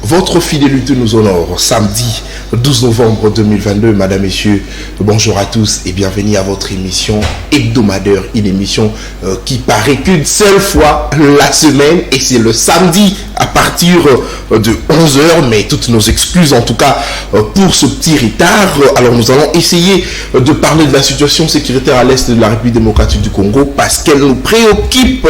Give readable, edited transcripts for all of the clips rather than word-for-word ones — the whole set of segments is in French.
Votre fidélité nous honore. Samedi 12 novembre 2022, Madame, Messieurs, bonjour à tous et bienvenue à votre émission hebdomadaire. Une émission qui paraît qu'une seule fois la semaine et c'est le samedi à partir de 11h. Mais toutes nos excuses en tout cas pour ce petit retard. Alors nous allons essayer de parler de la situation sécuritaire à l'est de la République démocratique du Congo parce qu'elle nous préoccupe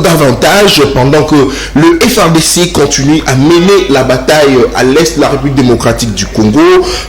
davantage pendant que le FARDC continue à mener la bataille à l'est de la République démocratique du Congo.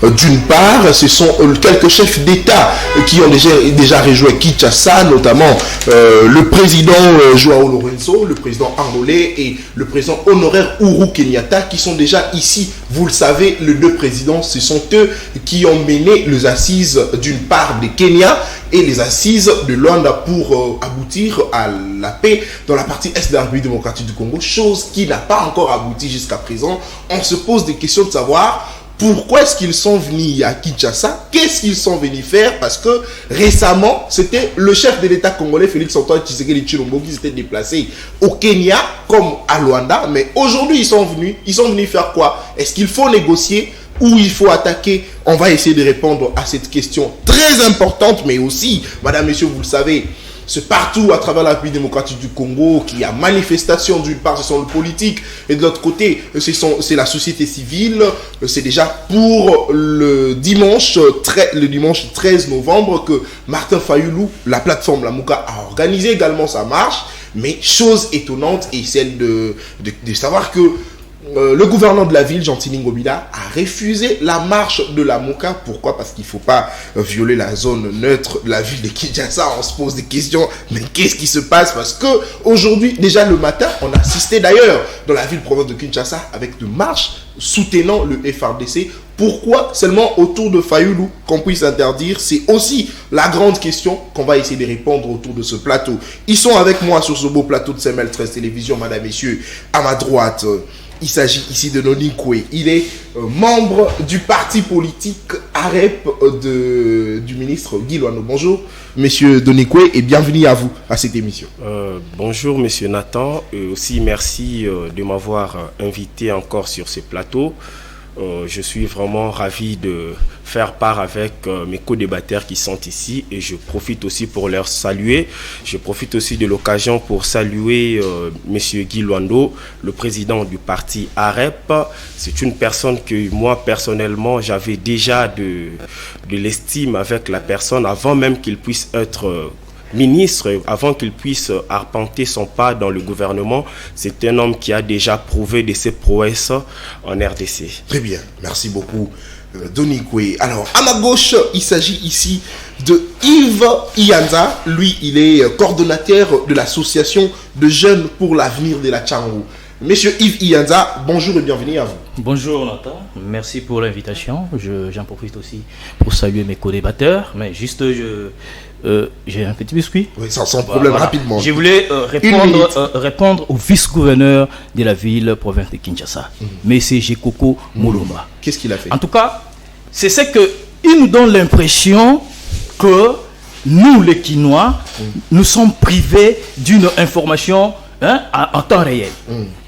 D'une part, ce sont quelques chefs d'État qui ont déjà rejoint Kinshasa, notamment le président Joao Lorenzo, le président angolais et le président honoraire Uhuru Kenyatta qui sont déjà ici. Vous le savez, les deux présidents, ce sont eux qui ont mené les assises d'une part de Kenya et les assises de Luanda pour aboutir à la paix dans la partie est de la République démocratique du Congo, chose qui n'a pas encore abouti jusqu'à présent. On se pose des questions de savoir pourquoi est-ce qu'ils sont venus à Kinshasa, qu'est-ce qu'ils sont venus faire, parce que récemment, c'était le chef de l'État congolais, Félix Antoine Tshisekedi Tshilombo, qui s'était déplacé au Kenya comme à Luanda, mais aujourd'hui ils sont venus faire quoi? Est-ce qu'il faut négocier ou il faut attaquer? On va essayer de répondre à cette question très importante, mais aussi, madame, messieurs, vous le savez, c'est partout à travers la République démocratique du Congo qu'il y a manifestation. D'une part, ce sont les politiques et de l'autre côté, c'est la société civile. C'est déjà pour le dimanche 13 novembre que Martin Fayulu, la plateforme Lamuka, a organisé également sa marche. Mais chose étonnante est celle de savoir que le gouverneur de la ville, Gentili Ngobila, a refusé la marche de la Mouka. Pourquoi? Parce qu'il ne faut pas violer la zone neutre de la ville de Kinshasa. On se pose des questions, mais qu'est-ce qui se passe? Parce que aujourd'hui, déjà le matin, on a assisté d'ailleurs dans la ville-province de Kinshasa avec de marches soutenant le FARDC. Pourquoi seulement autour de Fayulu qu'on puisse interdire? C'est aussi la grande question qu'on va essayer de répondre autour de ce plateau. Ils sont avec moi sur ce beau plateau de CML 13 Télévision, madame, messieurs. À ma droite, il s'agit ici de Denis Koué. Il est membre du parti politique AREP du ministre Guy Luando. Bonjour, monsieur Denis Koué, et bienvenue à vous à cette émission. Bonjour, monsieur Nathan. Aussi, merci de m'avoir invité encore sur ce plateau. Je suis vraiment ravi de faire part avec mes co-débatteurs qui sont ici et je profite aussi pour leur saluer. Je profite aussi de l'occasion pour saluer monsieur Guy Luando, le président du parti AREP. C'est une personne que moi personnellement j'avais déjà de l'estime avec la personne avant même qu'il puisse être ministre, avant qu'il puisse arpenter son pas dans le gouvernement. C'est un homme qui a déjà prouvé de ses prouesses en RDC. Très bien, merci beaucoup Denis Koué. Alors, à ma gauche, il s'agit ici de Yves Ianza. Lui, il est coordonnateur de l'association de jeunes pour l'avenir de la Tchangou. Monsieur Yves Ianza, bonjour et bienvenue à vous. Bonjour Nathan, merci pour l'invitation. J'en profite aussi pour saluer mes co-débatteurs, mais juste j'ai un petit biscuit. Oui, sans problème, voilà. Rapidement. Je voulais répondre au vice-gouverneur de la ville province de Kinshasa, Monsieur Jekoko Mulumba. Qu'est-ce qu'il a fait? En tout cas, c'est ce qu'il nous donne l'impression que nous, les Kinois, nous sommes privés d'une information en temps réel.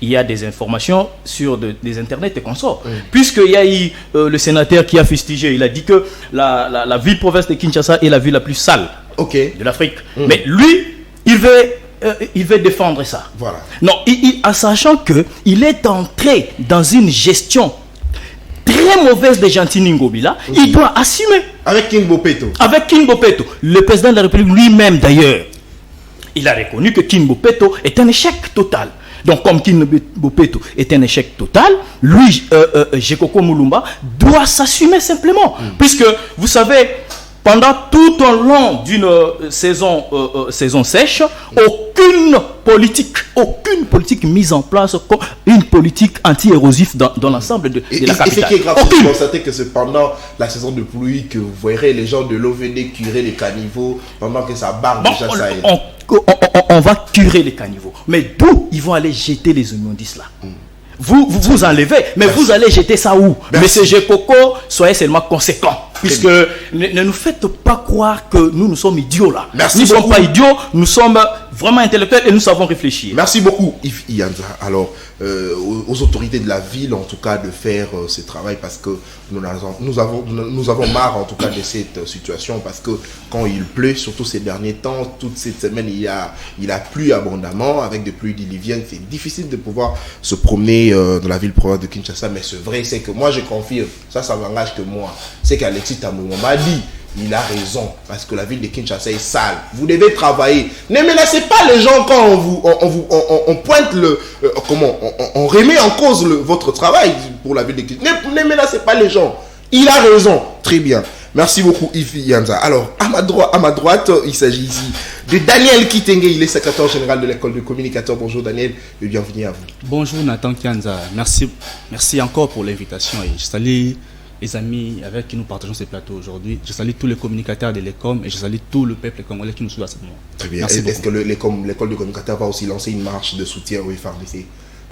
Il y a des informations sur des internets et consorts. Puisqu'il y a eu le sénateur qui a fustigé, il a dit que la ville-province de Kinshasa est la ville la plus sale de l'Afrique. Mais lui, il veut défendre ça. Voilà. Non, en sachant qu'il est entré dans une gestion très mauvaise de Gentili Ngobila, il doit assumer. Avec King Bopeto. Avec King Bopeto. Le président de la République lui-même d'ailleurs, il a reconnu que King Bopeto est un échec total. Donc, comme King Bopeto est un échec total, lui, Jekoko Mulumba, doit s'assumer simplement. Puisque, vous savez, pendant tout au long d'une saison sèche, aucune politique mise en place comme une politique anti-érosive dans l'ensemble de la capitale. Et ce qui est grave, c'est de constater que c'est pendant la saison de pluie que vous verrez les gens de l'OVD curer les caniveaux pendant que ça barre déjà ça. On va curer les caniveaux. Mais d'où ils vont aller jeter les immondices là? Vous enlevez, mais merci. Vous allez jeter ça où? Monsieur Jekoko, soyez seulement conséquent. Puisque ne nous faites pas croire que nous sommes idiots là. Merci nous ne sommes pas idiots, nous sommes vraiment intellectuels et nous savons réfléchir. Merci beaucoup Yves Ianza. Alors, aux autorités de la ville, en tout cas, de faire ce travail parce que nous avons marre, en tout cas, de cette situation parce que quand il pleut, surtout ces derniers temps, toute cette semaine, il a plu abondamment avec des pluies diluviennes. C'est difficile de pouvoir se promener dans la ville province de Kinshasa, mais c'est vrai, c'est que moi, je confirme, ça m'engage que moi, c'est qu'Alexis Tamoumo m'a dit, il a raison, parce que la ville de Kinshasa est sale. Vous devez travailler. Ne menacez pas les gens quand on pointe on remet en cause votre travail pour la ville de Kinshasa. Ne menacez pas les gens. Il a raison. Très bien. Merci beaucoup Yves Ianza. Alors, à ma droite, il s'agit ici de Daniel Kitenge. Il est secrétaire général de l'école de communicateurs. Bonjour Daniel et bienvenue à vous. Bonjour Nathan Kianza. Merci encore pour l'invitation et je salue les amis avec qui nous partageons ces plateaux aujourd'hui. Je salue tous les communicateurs de l'ECOM et je salue tout le peuple congolais qui nous suit à ce moment. Très bien. Est-ce que l'école de communicateurs va aussi lancer une marche de soutien au FARDC,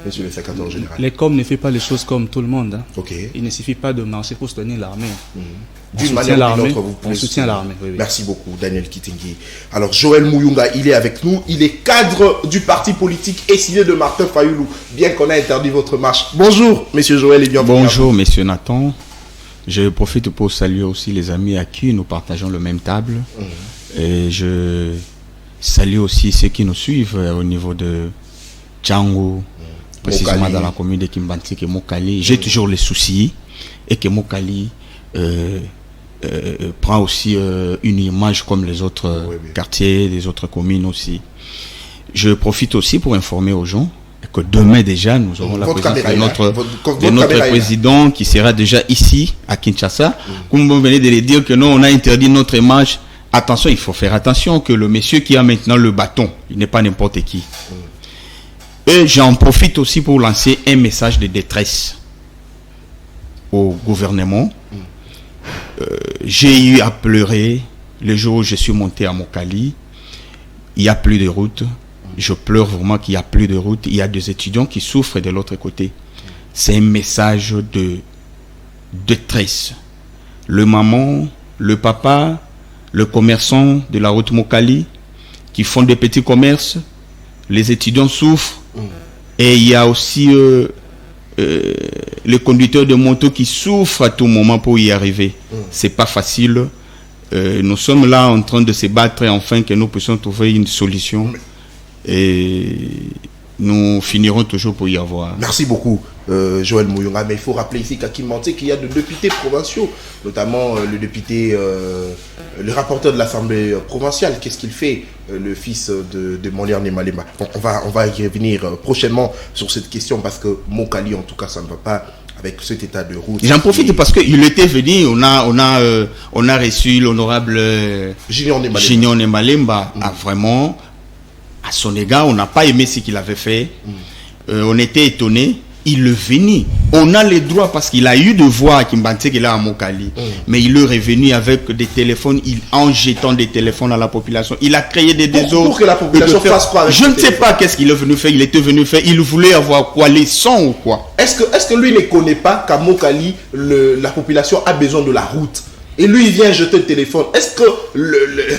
monsieur le secrétaire général? L'ECOM ne fait pas les choses comme tout le monde. Hein. Okay. Il ne suffit pas de marcher pour soutenir l'armée. D'une manière ou d'une autre, vous pouvez soutient l'armée. Oui. Merci beaucoup, Daniel Kitenge. Alors, Joël Mouyunga, il est avec nous. Il est cadre du parti politique Essilé de Martin Fayoulou, bien qu'on ait interdit votre marche. Bonjour, monsieur Joël, et bienvenue. Bonjour, monsieur Nathan. Je profite pour saluer aussi les amis à qui nous partageons le même table. Et je salue aussi ceux qui nous suivent au niveau de Tchango, précisément Mokali. Dans la commune de Kimbantik et Mokali. J'ai toujours les soucis et que Mokali prend aussi une image comme les autres quartiers, les autres communes aussi. Je profite aussi pour informer aux gens que demain déjà nous aurons la présence de notre président qui sera déjà ici à Kinshasa. Comme vous venez de le dire que nous on a interdit notre image. Attention, il faut faire attention que le monsieur qui a maintenant le bâton, il n'est pas n'importe qui. Et j'en profite aussi pour lancer un message de détresse au gouvernement. J'ai eu à pleurer le jour où je suis monté à Mokali. Il n'y a plus de route. Je pleure vraiment qu'il n'y a plus de route. Il y a des étudiants qui souffrent de l'autre côté. C'est un message de détresse. Le maman, le papa, le commerçant de la route Mokali qui font des petits commerces, les étudiants souffrent. Et il y a aussi les conducteurs de moto qui souffrent à tout moment pour y arriver. C'est pas facile. Nous sommes là en train de se battre afin que nous puissions trouver une solution. Et nous finirons toujours pour y avoir. Merci beaucoup, Joël Mouyunga. Mais il faut rappeler ici qu'à Kimbantik, qu'il y a de députés provinciaux, notamment le député, le rapporteur de l'Assemblée provinciale. Qu'est-ce qu'il fait, le fils de Molière Nemalema? Bon, on va y revenir prochainement sur cette question parce que Mokali, en tout cas, ça ne va pas avec cet état de route. J'en profite parce qu'il était venu, on a reçu l'honorable Junior Nemalemba. Vraiment, à son égard, on n'a pas aimé ce qu'il avait fait. On était étonnés. Il est venu. On a le droit parce qu'il a eu de voir Kimbantik qu'il est à Mokali. Mais il est revenu avec des téléphones, en jetant des téléphones à la population. Il a créé des désordres. Pour que la population fasse quoi avec je ne sais pas qu'est-ce qu'il est venu faire. Il était venu faire. Il voulait avoir quoi? Les sons ou quoi? Est-ce que lui ne connaît pas qu'à Mokali, la population a besoin de la route? Et lui, il vient jeter le téléphone. Est-ce que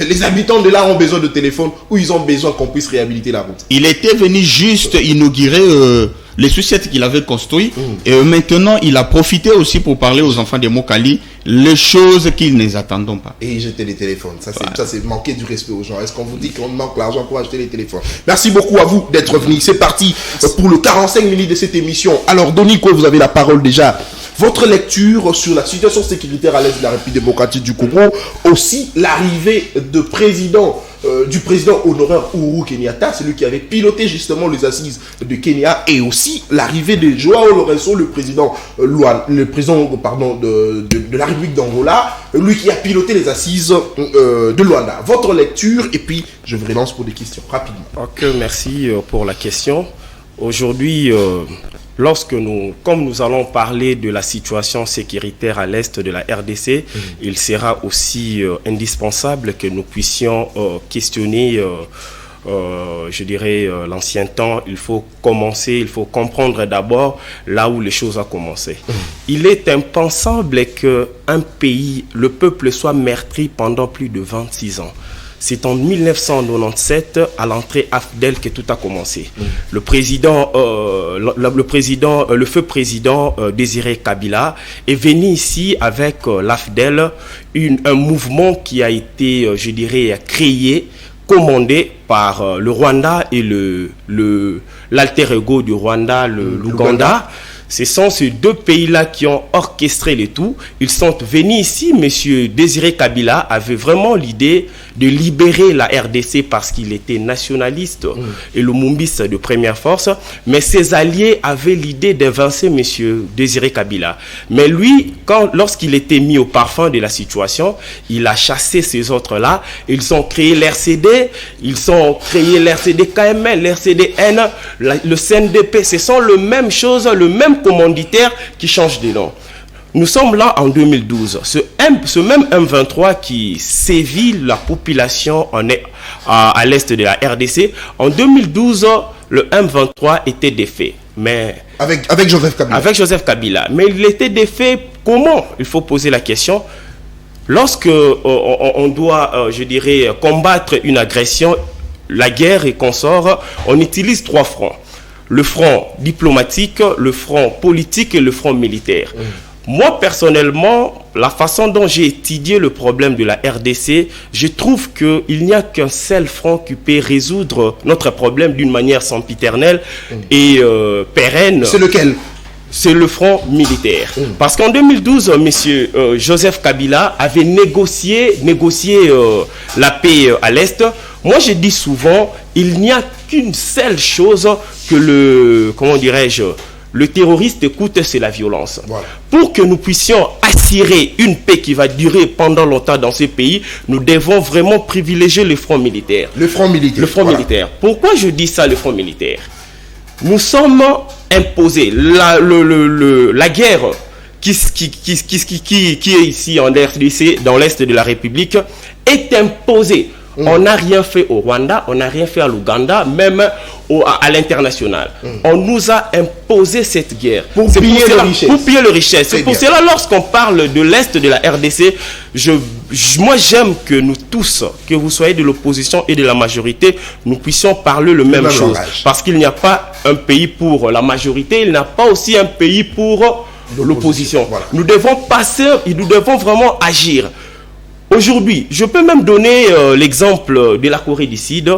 les habitants de là ont besoin de téléphone ou ils ont besoin qu'on puisse réhabiliter la route? Il était venu juste inaugurer les sucettes qu'il avait construites. Et maintenant, il a profité aussi pour parler aux enfants de Mokali les choses qu'ils ne attendent pas. Et jeter les téléphones. Ça, c'est manquer du respect aux gens. Est-ce qu'on vous dit qu'on manque l'argent pour acheter les téléphones? Merci beaucoup à vous d'être venus. C'est parti pour le 45 minutes de cette émission. Alors, Donico, vous avez la parole déjà. Votre lecture sur la situation sécuritaire à l'est de la République démocratique du Congo, aussi l'arrivée du président honoraire Uhuru Kenyatta, celui qui avait piloté justement les assises de Kenya, et aussi l'arrivée de Joao Lourenço, le président de la République d'Angola, lui qui a piloté les assises de Luanda. Votre lecture, et puis je vous relance pour des questions rapidement. Ok, merci pour la question. Aujourd'hui, comme nous allons parler de la situation sécuritaire à l'est de la RDC, il sera aussi indispensable que nous puissions questionner, je dirais, l'ancien temps. Il faut comprendre d'abord là où les choses ont commencé. Il est impensable qu'un pays, le peuple soit meurtri pendant plus de 26 ans. c'est en 1997, à l'entrée AFDEL, que tout a commencé. Le président, le feu président Désiré Kabila est venu ici avec l'AFDEL, un mouvement qui a été, je dirais, créé, commandé par le Rwanda et l'alter ego du Rwanda, l'Ouganda. Ce sont ces deux pays-là qui ont orchestré le tout. Ils sont venus ici. Monsieur Désiré Kabila avait vraiment l'idée de libérer la RDC parce qu'il était nationaliste et le Mumbis de première force. Mais ses alliés avaient l'idée d'évincer monsieur Désiré Kabila. Mais lui, lorsqu'il était mis au parfum de la situation, il a chassé ces autres-là. Ils ont créé l'RCD, ils ont créé l'RCD KML, l'RCDN, le CNDP. Ce sont les mêmes choses, le même commanditaire qui change de nom. Nous sommes là en 2012. Ce même M23 qui sévit la population à l'est de la RDC, en 2012, le M23 était défait. Mais avec Joseph Kabila. Avec Joseph Kabila. Mais il était défait comment? Il faut poser la question. Lorsque on doit, je dirais, combattre une agression, la guerre et consort, on utilise 3 fronts. Le front diplomatique, le front politique et le front militaire. Moi, personnellement, la façon dont j'ai étudié le problème de la RDC, je trouve qu'il n'y a qu'un seul front qui peut résoudre notre problème d'une manière sempiternelle et pérenne. C'est lequel? C'est le front militaire. Parce qu'en 2012, monsieur Joseph Kabila avait négocié la paix à l'Est. Moi, je dis souvent, il n'y a qu'une seule chose que le terroriste écoute, c'est la violence. Voilà. Pour que nous puissions assurer une paix qui va durer pendant longtemps dans ce pays, nous devons vraiment privilégier le front militaire. Le front militaire. Le front militaire. Pourquoi je dis ça, le front militaire? Nous sommes imposés. La guerre qui est ici en RDC, dans l'Est de la République, est imposée. On n'a rien fait au Rwanda, on n'a rien fait à l'Ouganda, même à l'international. On nous a imposé cette guerre. Pour piller le richesse. C'est pour cela, lorsqu'on parle de l'Est de la RDC, moi j'aime que nous tous, que vous soyez de l'opposition et de la majorité, nous puissions parler le même chose. Parce qu'il n'y a pas un pays pour la majorité, il n'y a pas aussi un pays pour l'opposition. Voilà. Nous devons vraiment agir. Aujourd'hui, je peux même donner l'exemple de la Corée du Sud.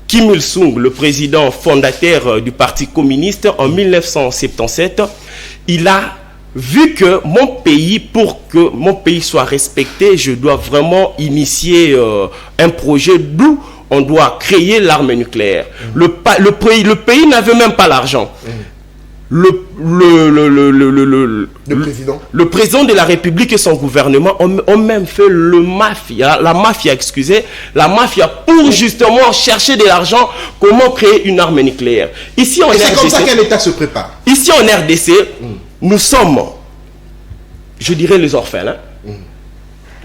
Kim Il-sung, le président fondateur du Parti communiste en 1977, il a vu que pour que mon pays soit respecté, je dois vraiment initier un projet d'où on doit créer l'arme nucléaire. Le pays n'avait même pas l'argent. Le président de la République et son gouvernement ont même fait la mafia pour justement chercher de l'argent, comment créer une arme nucléaire. Ici en RDC, c'est comme ça qu'un État se prépare. Ici en RDC, nous sommes, je dirais, les orphelins.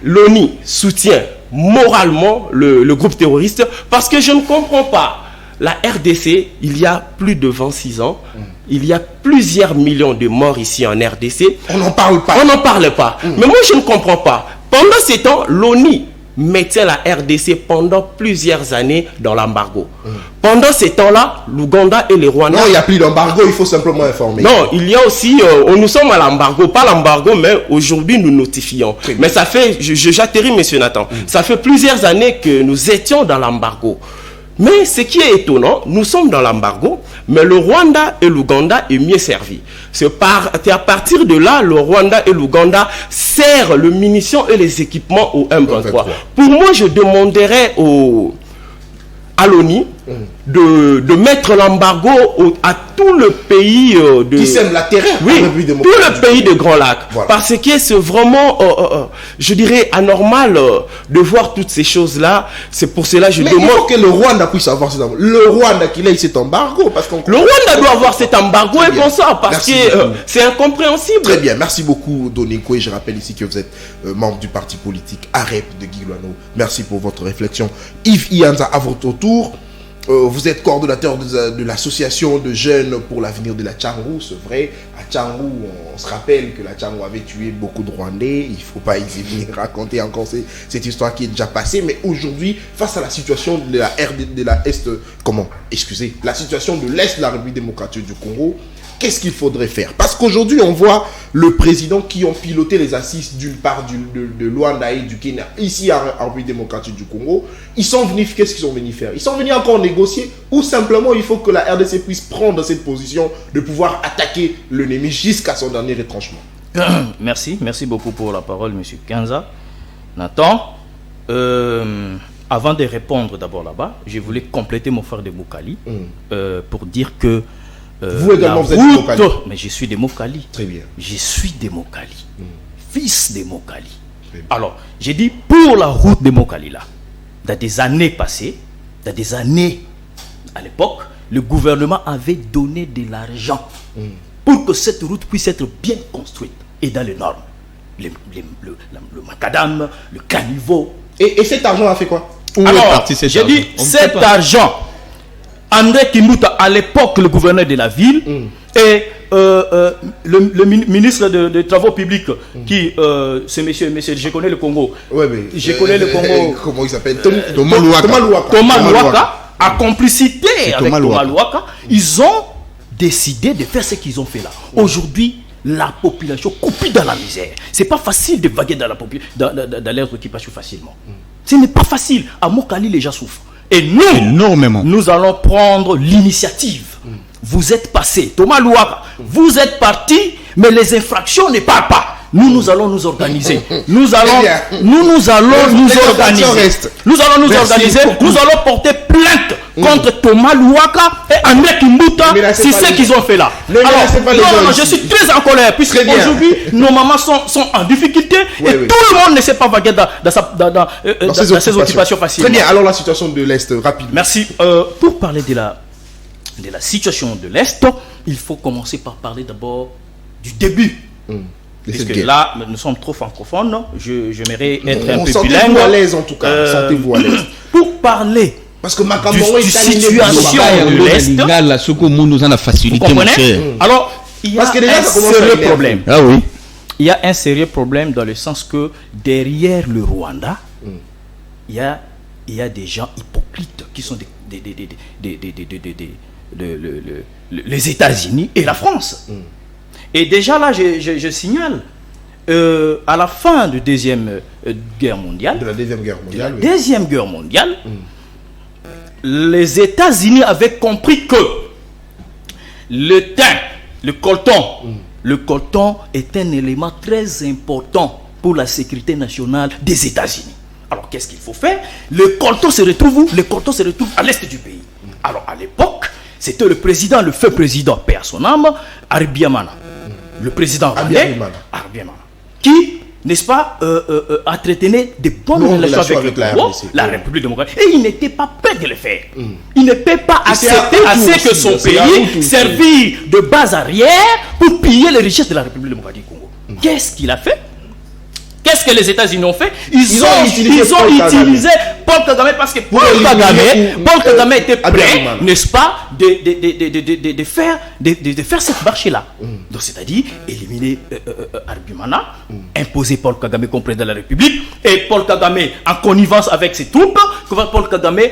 L'ONU soutient moralement le groupe terroriste parce que je ne comprends pas. La RDC, il y a plus de 26 ans, il y a plusieurs millions de morts ici en RDC. On n'en parle pas. On n'en parle pas. Mais moi, je ne comprends pas. Pendant ces temps, l'ONU mettait la RDC pendant plusieurs années dans l'embargo. Pendant ces temps-là, l'Ouganda et le Rwanda... Non, il n'y a plus d'embargo, il faut simplement informer. Non, il y a aussi... nous sommes à l'embargo, pas l'embargo, mais aujourd'hui, nous notifions. Mais ça fait... J'atterris, monsieur Nathan. Ça fait plusieurs années que nous étions dans l'embargo. Mais ce qui est étonnant, nous sommes dans l'embargo, mais le Rwanda et l'Ouganda est mieux servi. C'est à partir de là, le Rwanda et l'Ouganda servent les munitions et les équipements au M23. Pour moi, je demanderais à l'ONU de mettre l'embargo à tout le pays qui sème la terreur. Oui, tout le pays de Grand Lac. Voilà. Parce que c'est vraiment, je dirais, anormal de voir toutes ces choses-là. C'est pour cela que je demande... il faut que le Rwanda puisse avoir cet embargo. Le Rwanda qu'il ait cet embargo. Le Rwanda doit avoir cet embargo et comme ça, parce que c'est incompréhensible. Très bien, merci beaucoup Doninko. Et je rappelle ici que vous êtes membre du parti politique AREP de Guy Luano. Merci pour votre réflexion. Yves Ianza, à votre tour. vous êtes coordonnateur de l'association de jeunes pour l'avenir de la Tchangou, c'est vrai. À Tchangou, on se rappelle que la Tchangou avait tué beaucoup de Rwandais. Il ne faut pas y venir raconter encore cette histoire qui est déjà passée. Mais aujourd'hui, face à la situation de la la situation de l'Est de la République démocratique du Congo, qu'est-ce qu'il faudrait faire? Parce qu'aujourd'hui, on voit le président qui ont piloté les assises d'une part de Luanda et du Kenya, ici en République démocratique du Congo. Ils sont venus, qu'est-ce qu'ils sont venus faire? Ils sont venus encore négocier ou simplement il faut que la RDC puisse prendre cette position de pouvoir attaquer l'ennemi jusqu'à son dernier retranchement. Merci beaucoup pour la parole, M. Kanza. Nathan, avant de répondre d'abord là-bas, je voulais compléter mon frère de Mokali pour dire que vous également, vous êtes de Mokali. Mais je suis de Mokali. Très bien. Je suis de Mokali. Fils de Mokali. Alors, j'ai dit pour la route de Mokali là, dans des années passées, dans des années à l'époque, le gouvernement avait donné de l'argent pour que cette route puisse être bien construite et dans les normes. Le macadam, le caniveau. Et cet argent a fait quoi? Alors, j'ai dit cet argent. André Kimbuta, à l'époque, le gouverneur de la ville, et le ministre des Travaux publics, qui, ce monsieur, je connais le Congo. Ouais, mais, je connais le Congo. Comment il s'appelle? Thomas Louaka, à complicité avec Thomas Louaka, ils ont décidé de faire ce qu'ils ont fait là. Aujourd'hui, la population coupée dans la misère. C'est pas facile de vaguer dans l'air qui passe facilement. Ce n'est pas facile. À Mokali, les gens souffrent. Et nous allons prendre l'initiative. Vous êtes passé, Thomas Louaka, vous êtes parti, mais les infractions ne parlent pas. Nous allons nous organiser. Nous allons nous organiser. Nous allons porter plainte contre Thomas Louaka et André Kimbuta. C'est ce qu'ils ont fait là. Alors, je suis très en colère puisque aujourd'hui nos mamans sont en difficulté et tout le monde ne sait pas vaguer dans ses occupations facilement. Très bien. Alors la situation de l'Est, rapidement. Merci. Pour parler de la situation de l'Est, il faut commencer par parler d'abord du début. Puisque là, nous sommes trop francophones, j'aimerais être un peu bilingue. Sentez-vous à l'aise en tout cas. Sentez-vous à l'aise. Pour parler parce que ma du situation de l'Est, vous comprenez? Alors, il y a un sérieux problème. Ah oui. Il y a un sérieux problème dans le sens que derrière le Rwanda, il y a des gens hypocrites qui sont les États-Unis et la France. Et déjà là, je signale, à la fin de la Deuxième Guerre mondiale, les États-Unis avaient compris que le thym, le coltan est un élément très important pour la sécurité nationale des États-Unis. Alors qu'est-ce qu'il faut faire? Le coltan se retrouve où? Le coltan se retrouve à l'est du pays. Alors à l'époque, c'était le feu président, paix à son âme, Abiyarimana. Le président rwandais, qui, n'est-ce pas, entretenait de bonnes relations avec le Congo, la République démocratique, et il n'était pas prêt de le faire. Il ne peut pas accepter que son pays servir de base arrière pour piller les richesses de la République démocratique du Congo. Qu'est-ce qu'il a fait? Qu'est-ce que les États-Unis ont fait? Ils ont utilisé Paul Kagame parce que Paul Kagame était prêt, n'est-ce pas, de faire cette marche-là. Donc, c'est-à-dire éliminer Abiyarimana, imposer Paul Kagame comme président de la République, et Paul Kagame, en connivence avec ses troupes, Paul Kagame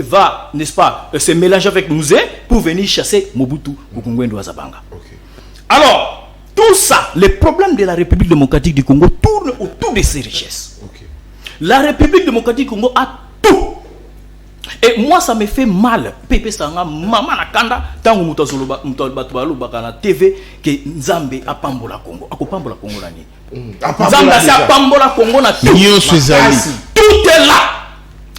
va, n'est-ce pas, se mélanger avec Mouzé pour venir chasser Mobutu Kukungwendu wa Zabanga. Alors, tout ça, les problèmes de la République démocratique du Congo tournent autour de ses richesses. La République démocratique du Congo a tout. Et moi, ça me fait mal. Pepe Sanga, maman Nakanda, tant que Mutazolo TV, que Nzambe a Pambola Congo. A Pambola Congo l'année. Nzambe a Pambola Congo na tout. Tout est là.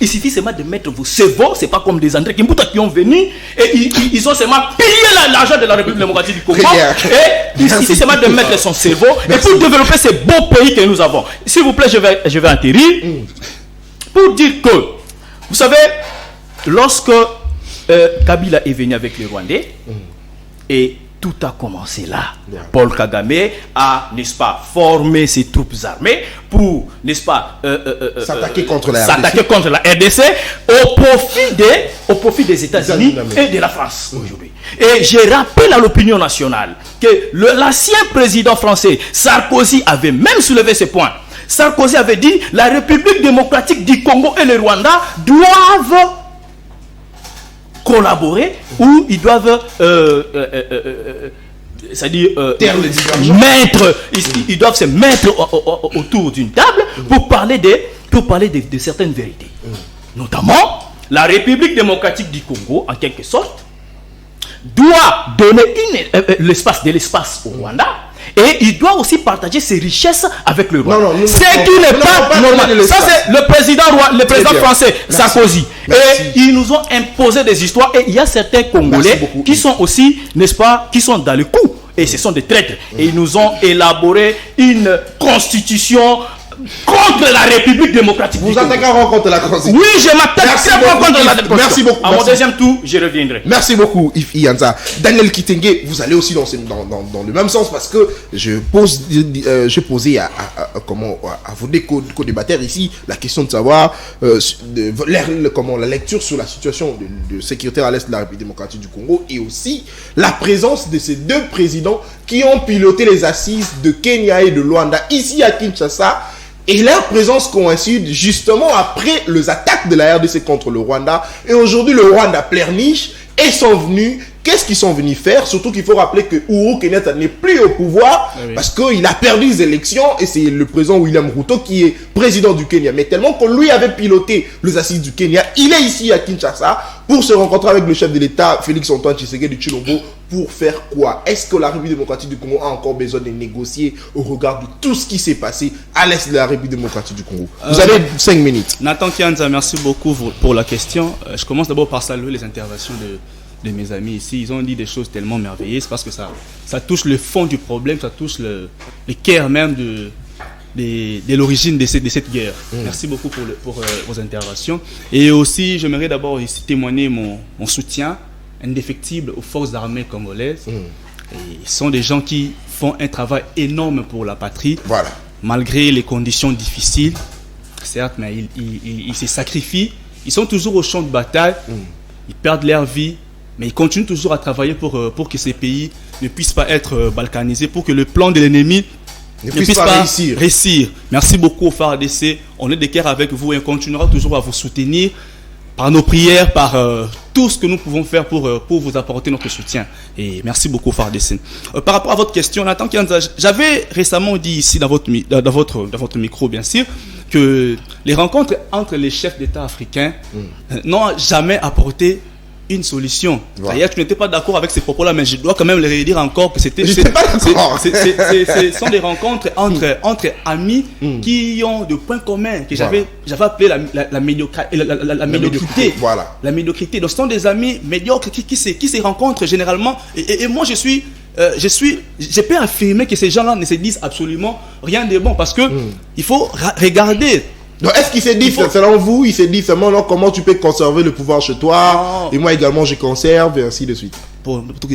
Il suffit seulement de mettre vos cerveaux, c'est pas comme des André Kimbuta qui ont venu et ils ont seulement pillé l'argent de la République démocratique du Congo. Et il suffit seulement de mettre son cerveau et pour développer ces beaux pays que nous avons. S'il vous plaît, je vais atterrir pour dire que, vous savez, lorsque Kabila est venu avec les Rwandais et tout a commencé là. Paul Kagame a, n'est-ce pas, formé ses troupes armées pour, n'est-ce pas, s'attaquer contre la RDC au profit des États-Unis et de la France aujourd'hui. Et je rappelle à l'opinion nationale que l'ancien président français Sarkozy avait même soulevé ce point. Sarkozy avait dit la République démocratique du Congo et le Rwanda doivent collaborer ou ils doivent c'est-à-dire ils doivent se mettre autour d'une table pour parler de certaines vérités. Notamment, la République démocratique du Congo, en quelque sorte, doit donner de l'espace au Rwanda. Et il doit aussi partager ses richesses avec le Rwanda. Ce qui n'est pas normal. Ça, c'est le président français, Sarkozy. Et ils nous ont imposé des histoires. Et il y a certains Congolais qui sont aussi, n'est-ce pas, qui sont dans le coup. Et ce sont des traîtres. Et ils nous ont élaboré une constitution contre la République démocratique. Vous attaquez contre la constitution. Oui, je m'attaque contre la constitution. Merci beaucoup. À mon deuxième tour, je reviendrai. Merci beaucoup, Yves Ianza. Daniel Kitenge, vous allez aussi dans le même sens parce que je posais à vos co-débatteurs ici la question de savoir la lecture sur la situation de sécurité à l'est de la République démocratique du Congo et aussi la présence de ces deux présidents qui ont piloté les assises de Kenya et de Luanda ici à Kinshasa. Et leur présence coïncide justement après les attaques de la RDC contre le Rwanda. Et aujourd'hui, le Rwanda pleurniche et sont venus. Qu'est-ce qu'ils sont venus faire? Surtout qu'il faut rappeler que Uhuru Kenyatta n'est plus au pouvoir parce qu'il a perdu les élections et c'est le président William Ruto qui est président du Kenya. Mais tellement qu'on lui avait piloté les assises du Kenya, il est ici à Kinshasa pour se rencontrer avec le chef de l'État, Félix Antoine Tshisekedi de Tshilombo, pour faire quoi? Est-ce que la République démocratique du Congo a encore besoin de négocier au regard de tout ce qui s'est passé à l'est de la République démocratique du Congo? Vous avez 5 minutes. Nathan Kianza, merci beaucoup pour la question. Je commence d'abord par saluer les interventions de mes amis ici. Ils ont dit des choses tellement merveilleuses parce que ça touche le fond du problème, ça touche le cœur même de l'origine de cette guerre. Merci beaucoup pour vos interventions. Et aussi, j'aimerais d'abord ici témoigner mon soutien indéfectible aux forces armées congolaises. Et ils sont des gens qui font un travail énorme pour la patrie. Voilà. Malgré les conditions difficiles, certes, mais ils se sacrifient. Ils sont toujours au champ de bataille. Ils perdent leur vie. Mais ils continuent toujours à travailler pour que ces pays ne puissent pas être balkanisés, pour que le plan de l'ennemi ne puisse pas réussir. Merci beaucoup au FARDC. On est de cœur avec vous et on continuera toujours à vous soutenir par nos prières, par tout ce que nous pouvons faire pour vous apporter notre soutien. Et merci beaucoup FARDC. Par rapport à votre question, Nathan Kianza, j'avais récemment dit ici dans votre micro, bien sûr, que les rencontres entre les chefs d'État africains n'ont jamais apporté une solution. Voilà. D'ailleurs, tu n'étais pas d'accord avec ces propos-là, mais je dois quand même les redire encore que c'était. Ce sont des rencontres entre amis qui ont de points communs que j'avais appelé la médiocrité. Voilà. La médiocrité. Donc, ce sont des amis médiocres qui se rencontrent généralement. Et moi, je peux affirmer que ces gens-là ne se disent absolument rien de bon parce que il faut regarder. Donc, est-ce qu'il s'est dit, selon vous, il s'est dit seulement non, comment tu peux conserver le pouvoir chez toi, et moi également je conserve, et ainsi de suite. Pour tout que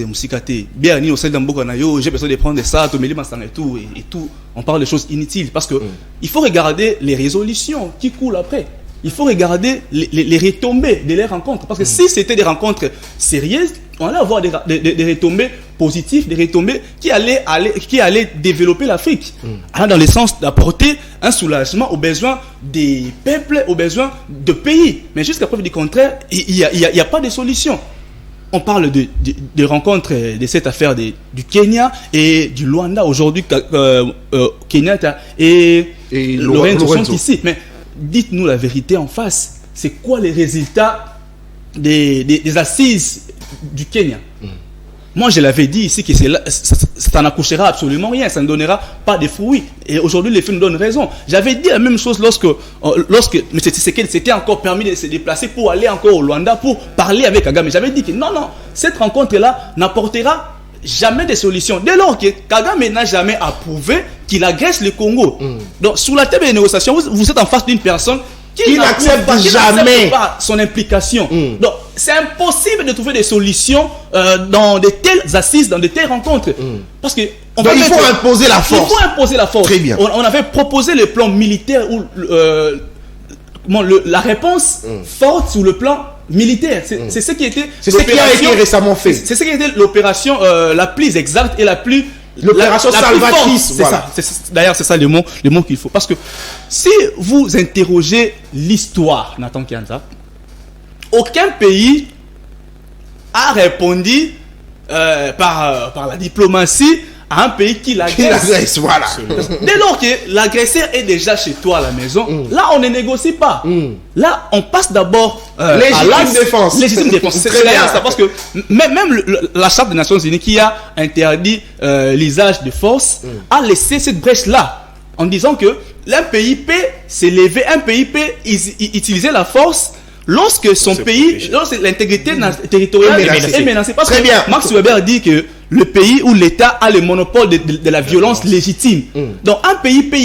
bien ni au sein d'un bokanayo, j'ai besoin de prendre ça, et tout. On parle de choses inutiles parce que il faut regarder les résolutions qui coulent après. Il faut regarder les retombées de les rencontres. Parce que si c'était des rencontres sérieuses, on allait avoir des retombées positives, des retombées qui allaient développer l'Afrique. Dans le sens d'apporter un soulagement aux besoins des peuples, aux besoins de pays. Mais jusqu'à preuve du contraire, il n'y a pas de solution. On parle de rencontres de cette affaire du Kenya et du Luanda. Aujourd'hui, Kenyatta et Lorenzo sont ici. Mais dites-nous la vérité en face. C'est quoi les résultats des assises du Kenya? Moi, je l'avais dit ici que ça n'accouchera absolument rien. Ça ne donnera pas de fruits. Et aujourd'hui, les faits nous donnent raison. J'avais dit la même chose lorsque mais c'était encore permis de se déplacer pour aller encore au Luanda pour parler avec Kagame. J'avais dit que non, cette rencontre-là n'apportera jamais de solution. Dès lors que Kagame n'a jamais approuvé qu'il agresse le Congo. Donc, sous la table des négociations, vous êtes en face d'une personne qui n'accepte pas son implication. Donc, c'est impossible de trouver des solutions dans de telles assises, dans de telles rencontres. Parce que il faut imposer la force. Il faut imposer la force. Très bien. On avait proposé le plan militaire où la réponse forte sur le plan militaire. C'est ce qui était. C'est ce qui a été récemment fait. C'est ce qui a été l'opération la plus exacte et la plus. L'opération salvatrice. C'est ça. D'ailleurs, c'est ça le mot qu'il faut. Parce que si vous interrogez l'histoire, Nathan Kianza, aucun pays a répondu par la diplomatie à un pays qui l'agresse. Voilà. Dès lors que l'agresseur est déjà chez toi à la maison, là on ne négocie pas. Là on passe d'abord légitime défense. Légitime défense. C'est ça, parce que même la Charte des Nations Unies qui a interdit l'usage de force a laissé cette brèche là en disant que un pays peut s'élever, un pays peut utiliser la force lorsque lorsque l'intégrité territoriale est menacée. Parce que Max Weber dit que le pays où l'État a le monopole de la violence légitime. Donc un pays peut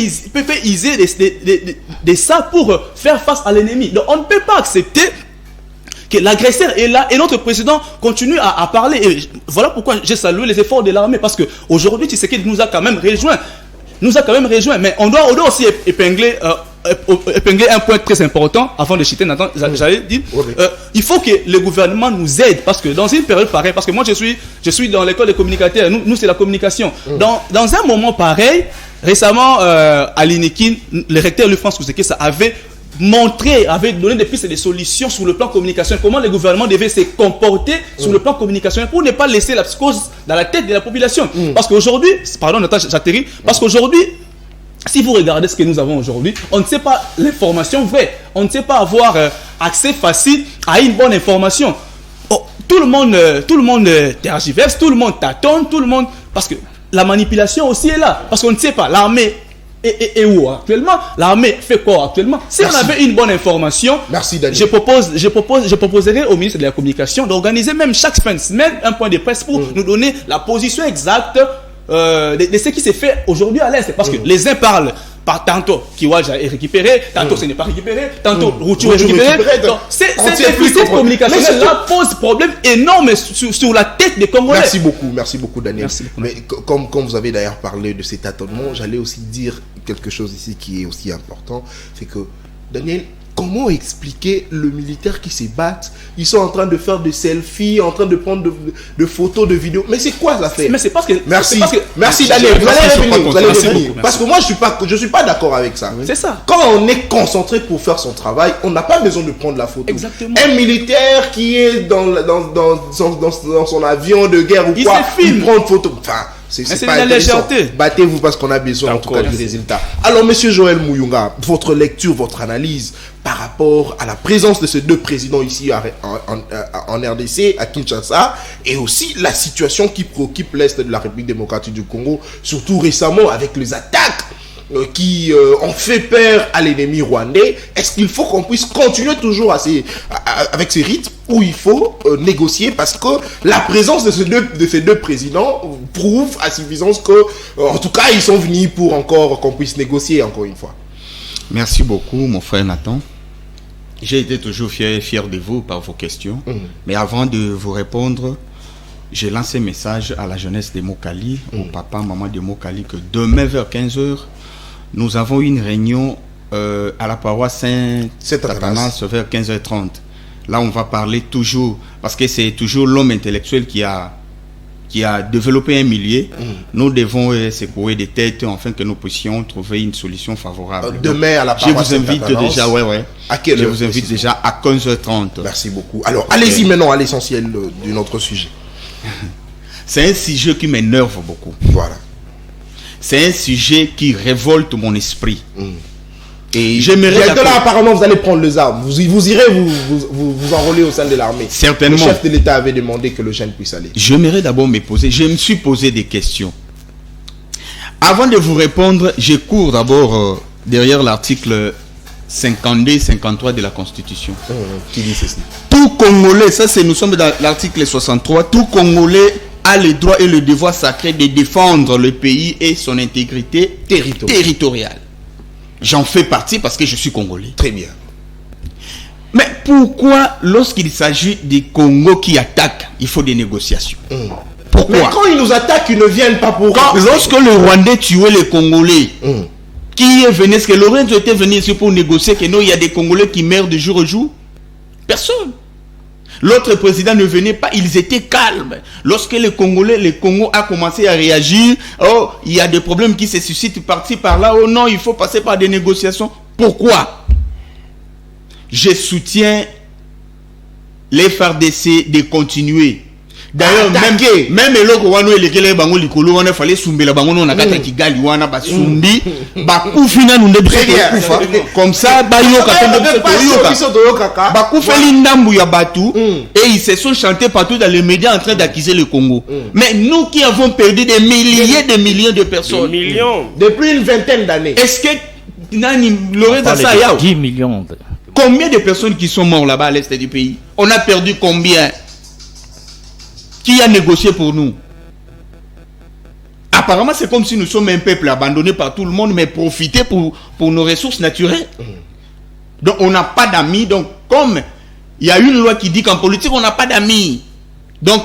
user de ça pour faire face à l'ennemi. Donc on ne peut pas accepter que l'agresseur est là et notre président continue à parler. Et voilà pourquoi j'ai salué les efforts de l'armée, parce qu'aujourd'hui Tshisekedi nous a quand même rejoint. Mais on doit aussi épingler un point très important avant de citer Nathan. J'allais dire, il faut que le gouvernement nous aide, parce que dans une période pareille, parce que moi je suis dans l'école des communicateurs, nous c'est la communication. Dans un moment pareil, récemment à l'INEKIN, le recteur Louis-France Kouzekessa avait donné des pistes et des solutions sur le plan communication, comment le gouvernement devait se comporter sur le plan communication pour ne pas laisser la psychose dans la tête de la population. Parce qu'aujourd'hui, pardon Nathan, j'atterris, parce qu'aujourd'hui, si vous regardez ce que nous avons aujourd'hui, on ne sait pas l'information vraie. On ne sait pas avoir accès facile à une bonne information. Tout le monde tergiverse, tout le monde tâtonne, parce que la manipulation aussi est là. Parce qu'on ne sait pas, l'armée est où actuellement? L'armée fait quoi actuellement? Si on avait une bonne information, merci Daniel. Je proposerai au ministre de la Communication d'organiser même chaque fin de semaine un point de presse pour nous donner la position exacte de ce qui s'est fait aujourd'hui à l'Est. Parce que les uns parlent par tantôt Kiwanja est récupéré, tantôt ce n'est pas récupéré, tantôt Routou est récupéré. Donc, cette déficit communicationnel-là pose problème énorme sur la tête des Congolais. Merci beaucoup Daniel. Mais comme vous avez d'ailleurs parlé de cet tâtonnement, j'allais aussi dire quelque chose ici qui est aussi important, c'est que Daniel, comment expliquer le militaire qui se battent? Ils sont en train de faire des selfies, en train de prendre de photos, de vidéos. Mais c'est quoi l'affaire? Mais c'est parce que... Merci Daniel, vous allez revenir. Parce que moi, je suis pas d'accord avec ça. C'est ça. Quand on est concentré pour faire son travail, on n'a pas besoin de prendre la photo. Exactement. Un militaire qui est dans son avion de guerre ou quoi, il prend une photo. Enfin, c'est pas intéressant. Battez-vous parce qu'on a besoin en tout cas du résultat. Alors, monsieur Joël Muyunga, votre lecture, votre analyse par rapport à la présence de ces deux présidents ici en RDC, à Kinshasa, et aussi la situation qui préoccupe l'Est de la République démocratique du Congo, surtout récemment avec les attaques qui ont fait peur à l'ennemi rwandais. Est-ce qu'il faut qu'on puisse continuer toujours avec ces rythmes, ou il faut négocier, parce que la présence de ces deux présidents prouve à suffisance que, en tout cas, ils sont venus pour encore qu'on puisse négocier encore une fois. Merci beaucoup, mon frère Nathan. J'ai été toujours fier de vous par vos questions. Mais avant de vous répondre, j'ai lancé un message à la jeunesse de Mokali, au papa, maman de Mokali, que demain vers 15h, nous avons une réunion à la paroisse Saint-Athanas vers 15h30. Là, on va parler toujours, parce que c'est toujours l'homme intellectuel qui a développé un milieu. Nous devons secouer des têtes afin que nous puissions trouver une solution favorable. Demain à la paroisse Saint-Athanas. Je vous invite déjà, À quelle heure? Je vous invite déjà à 15h30. Merci beaucoup. Alors, allez-y maintenant à l'essentiel de notre sujet. C'est un sujet qui m'énerve beaucoup. Voilà. C'est un sujet qui révolte mon esprit. Et j'aimerais là, apparemment, vous allez prendre les armes. Vous irez vous enrôler au sein de l'armée. Certainement. Le chef de l'État avait demandé que le jeune puisse aller. J'aimerais d'abord je me suis posé des questions. Avant de vous répondre, je cours d'abord derrière l'article 52-53 de la Constitution. Qui dit ceci? Tout Congolais, nous sommes dans l'article 63, tout Congolais a le droit et le devoir sacré de défendre le pays et son intégrité territoriale. J'en fais partie parce que je suis Congolais. Très bien. Mais pourquoi, lorsqu'il s'agit des Congos qui attaquent, il faut des négociations? Pourquoi? Mais quand ils nous attaquent, ils ne viennent pas pour... Lorsque le Rwandais tuait les Congolais, qui est venu? Est-ce que Lorenzo était venu ici pour négocier que non, il y a des Congolais qui meurent de jour au jour? Personne. L'autre président ne venait pas, ils étaient calmes. Lorsque le Congo a commencé à réagir, oh, il y a des problèmes qui se suscitent par-ci, par-là, oh non, il faut passer par des négociations. Pourquoi? Je soutiens les FARDC de continuer. D'ailleurs, même eloko wano elekele bango likolo wana fallait sumbela bango na kata Kigali wana basumbi bakufina nunde kufa comme ça bayoka toyoka bakufeli ndambu ya batu et ils se sont chantés partout dans les médias en train d'accuser le Congo. Mais nous qui avons perdu des milliers de personnes, des millions depuis une vingtaine d'années. Est-ce que nani Lorenzo Sayao 10 millions. Combien de personnes qui sont mortes là-bas à l'est du pays? On a perdu combien? Qui a négocié pour nous? Apparemment, c'est comme si nous sommes un peuple abandonné par tout le monde, mais profiter pour nos ressources naturelles. Donc, on n'a pas d'amis. Donc, comme il y a une loi qui dit qu'en politique, on n'a pas d'amis. Donc,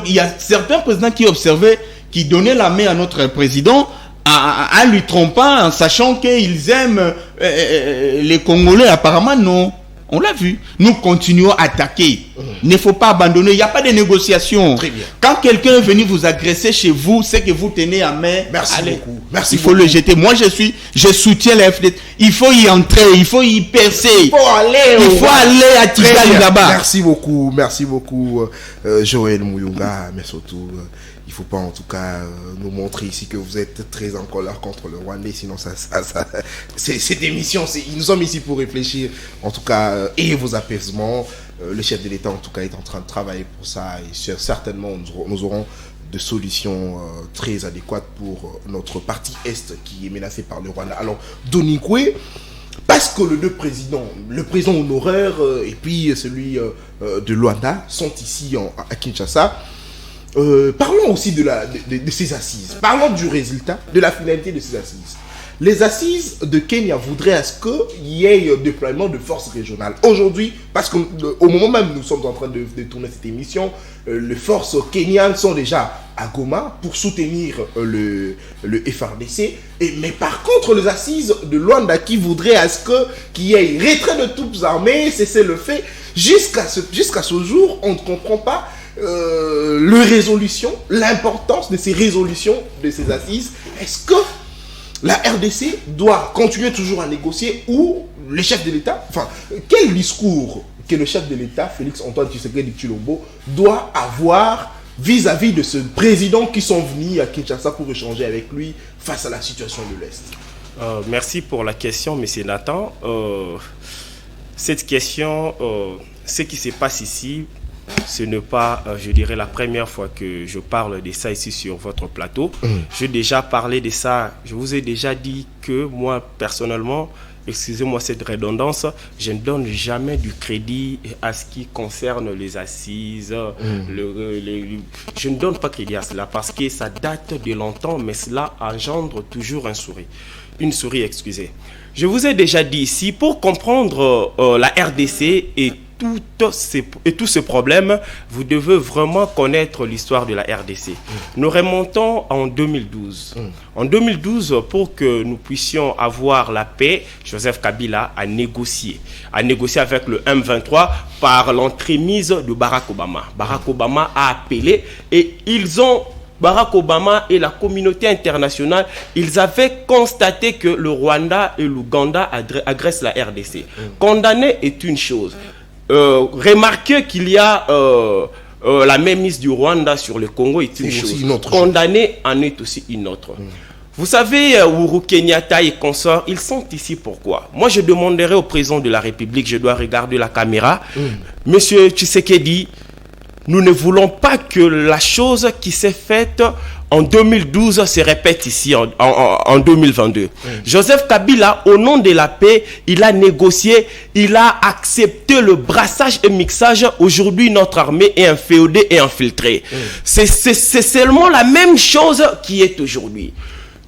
il y a certains présidents qui observaient, qui donnaient la main à notre président en lui trompant, en sachant qu'ils aiment les Congolais. Apparemment, non. On l'a vu. Nous continuons à attaquer. Il ne faut pas abandonner. Il n'y a pas de négociation. Très bien. Quand quelqu'un est venu vous agresser chez vous, c'est que vous tenez à main. Merci beaucoup. Merci il faut beaucoup. le jeter. Moi, je soutiens la FDC. Il faut y entrer. Il faut y percer. Il faut aller à Kigali là-bas. Merci beaucoup, Joël Muyunga. Mais surtout, il ne faut pas en tout cas nous montrer ici que vous êtes très en colère contre le Rwandais. Sinon, cette émission, nous sommes ici pour réfléchir. En tout cas, et vos apaisements. Le chef de l'État, en tout cas, est en train de travailler pour ça. Et certainement, nous aurons de solutions très adéquates pour notre partie Est qui est menacée par le Rwanda. Alors, Donikwe, parce que les deux présidents, le président honoraire et puis celui de Luanda, sont ici à Kinshasa, parlons aussi de ces assises. Parlons du résultat, de la finalité de ces assises. Les assises de Kenya voudraient à ce qu'il y ait un déploiement de forces régionales. Aujourd'hui, parce qu'au moment même où nous sommes en train de tourner cette émission, les forces kenyanes sont déjà à Goma pour soutenir le FARDC. Mais par contre, les assises de Luanda qui voudraient à ce qu'il y ait retrait de troupes armées, c'est le fait. Jusqu'à ce jour, on ne comprend pas l'importance de ces résolutions, de ces assises. Est-ce que la RDC doit continuer toujours à négocier ou le chef de l'État, quel discours que le chef de l'État, Félix Antoine Tshisekedi Tshilombo, doit avoir vis-à-vis de ce président qui sont venus à Kinshasa pour échanger avec lui face à la situation de l'Est? Merci pour la question, M. Nathan. Cette question, ce qui se passe ici, ce n'est pas, je dirais, la première fois que je parle de ça ici sur votre plateau. J'ai déjà parlé de ça. Je vous ai déjà dit que moi, personnellement, excusez-moi cette redondance, je ne donne jamais du crédit à ce qui concerne les assises. Je ne donne pas crédit à cela parce que ça date de longtemps, mais cela engendre toujours une souris, excusez. Je vous ai déjà dit ici, pour comprendre la RDC et tous ces problèmes, vous devez vraiment connaître l'histoire de la RDC. Nous remontons en 2012. En 2012, pour que nous puissions avoir la paix, Joseph Kabila a négocié avec le M23 par l'entremise de Barack Obama. Barack Obama a appelé et Barack Obama et la communauté internationale, ils avaient constaté que le Rwanda et l'Ouganda agressent la RDC. Condamner est une chose. Remarquer qu'il y a la mainmise du Rwanda sur le Congo est une chose. Condamner en est aussi une autre. Vous savez, Uhuru Kenyatta et consorts, ils sont ici pourquoi? Moi, je demanderai au président de la République, je dois regarder la caméra, Monsieur Tshisekedi, nous ne voulons pas que la chose qui s'est faite en 2012 se répète ici en 2022. Joseph Kabila, au nom de la paix, il a négocié, il a accepté le brassage et mixage. Aujourd'hui, notre armée est inféodée et infiltrée. C'est seulement la même chose qui est aujourd'hui.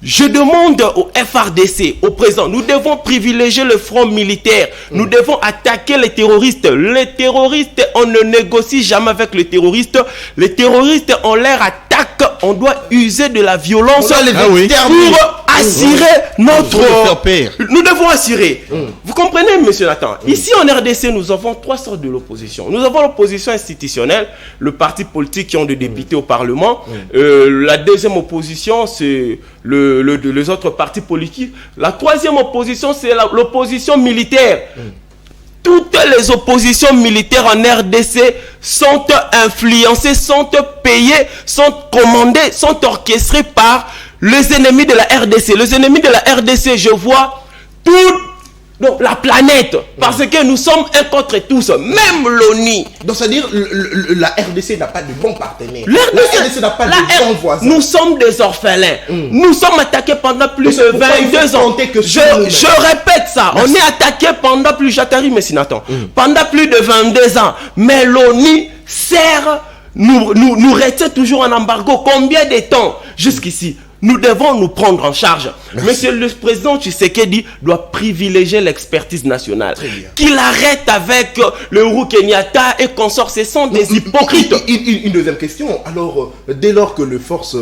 Je demande au FRDC, au président, nous devons privilégier le front militaire. Nous devons attaquer les terroristes. Les terroristes, on ne négocie jamais avec les terroristes. Les terroristes, on leur attaque. On doit user de la violence pour assurer notre... Nous devons assurer. Vous comprenez, monsieur Nathan? Ici, en RDC, nous avons 3 sortes de l'opposition. Nous avons l'opposition institutionnelle, le parti politique qui ont des députés au Parlement. La deuxième opposition, c'est les autres partis politiques. La troisième opposition, c'est l'opposition militaire. Toutes les oppositions militaires en RDC sont influencées, sont payées, sont commandées, sont orchestrées par les ennemis de la RDC. Les ennemis de la RDC, je vois toute la planète, parce que nous sommes un contre tous, même l'ONU. Donc, c'est-à-dire la RDC n'a pas de bons partenaires. La RDC n'a pas de bons voisins. Nous sommes des orphelins. Nous sommes attaqués pendant plus de 22 ans. Je répète ça. Merci. On est attaqués pendant plus, j'atterris, mais Nathan, pendant plus de 22 ans. Mais l'ONU sert, nous retient toujours en embargo. Combien de temps jusqu'ici? Nous devons nous prendre en charge. Merci. Monsieur le président Tshisekedi doit privilégier l'expertise nationale. Qu'il arrête avec le Uhuru Kenyatta et consorts. Ce sont des hypocrites. Une deuxième question. Alors, dès lors que les forces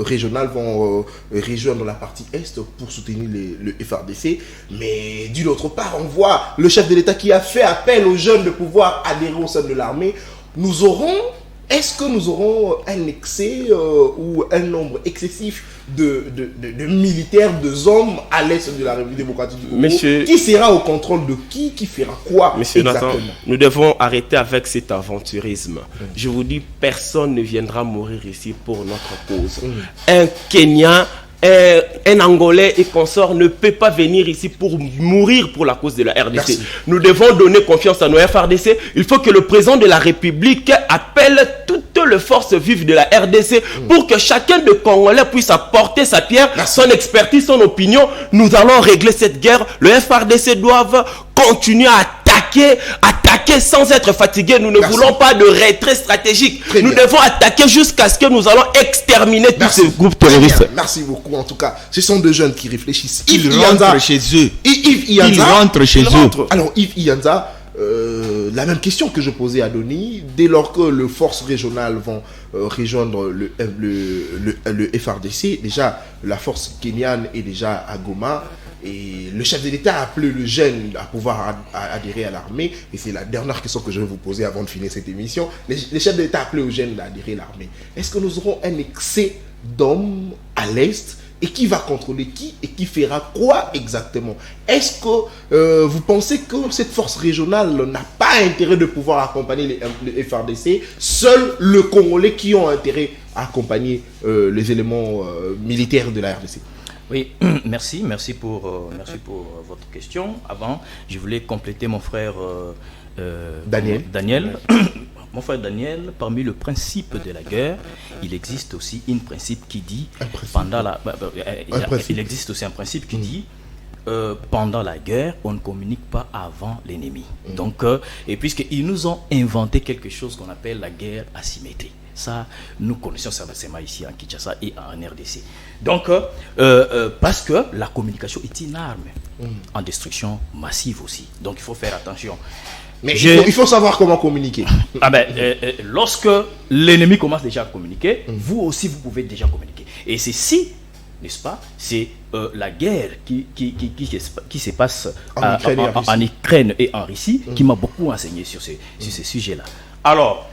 régionales vont rejoindre la partie Est pour soutenir le FRDC, mais d'une autre part, on voit le chef de l'État qui a fait appel aux jeunes de pouvoir adhérer au sein de l'armée. Est-ce que nous aurons un excès ou un nombre excessif de militaires, de hommes à l'est de la République démocratique du Congo? Qui sera au contrôle de qui fera quoi? Monsieur Nathan, nous devons arrêter avec cet aventurisme. Je vous dis, personne ne viendra mourir ici pour notre cause. Un Kenyan, un Angolais et consort ne peut pas venir ici pour mourir pour la cause de la RDC. Merci. Nous devons donner confiance à nos FRDC. Il faut que le président de la République appelle toutes les forces vives de la RDC pour que chacun de Congolais puisse apporter sa pierre, son expertise, son opinion. Nous allons régler cette guerre. Le FRDC doit continuer à attaquer sans être fatigué. Nous ne voulons pas de retrait stratégique. Nous devons attaquer jusqu'à ce que nous allons exterminer tous ces groupes terroristes. Merci beaucoup. En tout cas, ce sont deux jeunes qui réfléchissent. Ils rentrent chez eux. Ils rentrent chez eux. Alors, Yves Ianza, la même question que je posais à Denis, dès lors que les forces régionales vont rejoindre le FRDC, déjà la force kenyane est déjà à Goma. Et le chef de l'État a appelé le jeune à pouvoir adhérer à l'armée. Et c'est la dernière question que je vais vous poser avant de finir cette émission. Le chef de l'État a appelé le jeune d'adhérer à l'armée. Est-ce que nous aurons un excès d'hommes à l'Est? Et qui va contrôler qui? Et qui fera quoi exactement? Est-ce que vous pensez que cette force régionale n'a pas intérêt de pouvoir accompagner les FRDC? Seuls les Congolais qui ont intérêt à accompagner les éléments militaires de la RDC? Oui, merci pour votre question. Avant, je voulais compléter mon frère Daniel. Mon frère Daniel, parmi le principe de la guerre, il existe aussi un principe qui dit pendant la guerre, on ne communique pas avant l'ennemi. Donc, et puisqu'ils nous ont inventé quelque chose qu'on appelle la guerre asymétrique. Ça, nous connaissons ça ici en Kinshasa et en RDC. Donc, parce que la communication est une arme en destruction massive aussi. Donc, il faut faire attention. Mais il faut savoir comment communiquer. Lorsque l'ennemi commence déjà à communiquer, vous aussi, vous pouvez déjà communiquer. Et c'est si, n'est-ce pas, c'est la guerre qui se passe en Ukraine et en Russie qui m'a beaucoup enseigné sur ces sujets-là. Alors,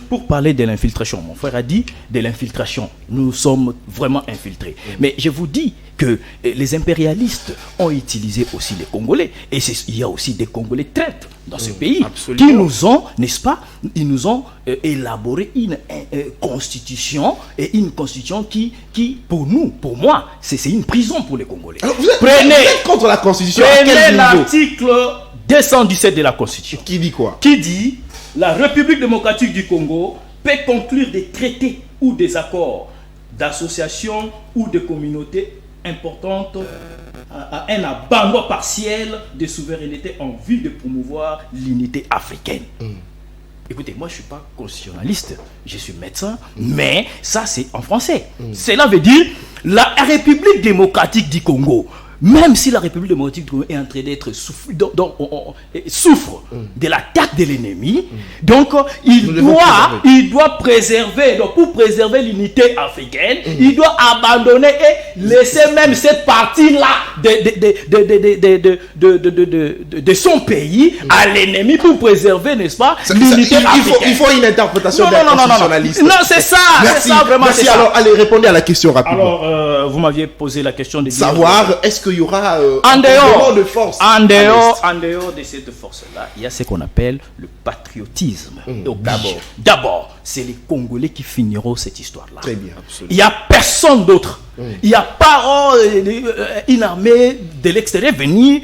pour parler de l'infiltration, mon frère a dit de l'infiltration. Nous sommes vraiment infiltrés. Mais je vous dis que les impérialistes ont utilisé aussi les Congolais. Et il y a aussi des Congolais traîtres dans ce pays. Absolument. Qui nous ont, n'est-ce pas, ils nous ont élaboré une constitution, et une constitution qui pour moi, c'est une prison pour les Congolais. Alors, vous êtes contre la constitution? Prenez l'article 217 de la constitution. Qui dit quoi? Qui dit: la République démocratique du Congo peut conclure des traités ou des accords d'association ou de communautés importantes à un abandon partiel de souveraineté en vue de promouvoir l'unité africaine. Écoutez, moi je ne suis pas constitutionnaliste, je suis médecin, mais ça c'est en français. Cela veut dire La République démocratique du Congo, même si la République démocratique du Congo est en train d'être souffre de l'attaque de l'ennemi, donc il doit préserver, donc pour préserver l'unité africaine, il doit abandonner et laisser même cette partie-là de son pays à l'ennemi pour préserver, n'est-ce pas, l'unité africaine. Il faut une interprétation d'un constitutionnaliste. Non, c'est ça, merci, c'est ça vraiment. Merci, alors allez, répondez à la question rapidement. Alors, vous m'aviez posé la question de savoir, est-ce qu'il y aura en dehors de force en dehors de cette force-là, il y a ce qu'on appelle le patriotisme. D'abord, c'est les Congolais qui finiront cette histoire-là. Très bien, absolument. Il n'y a personne d'autre. Il n'y a pas une armée de l'extérieur venir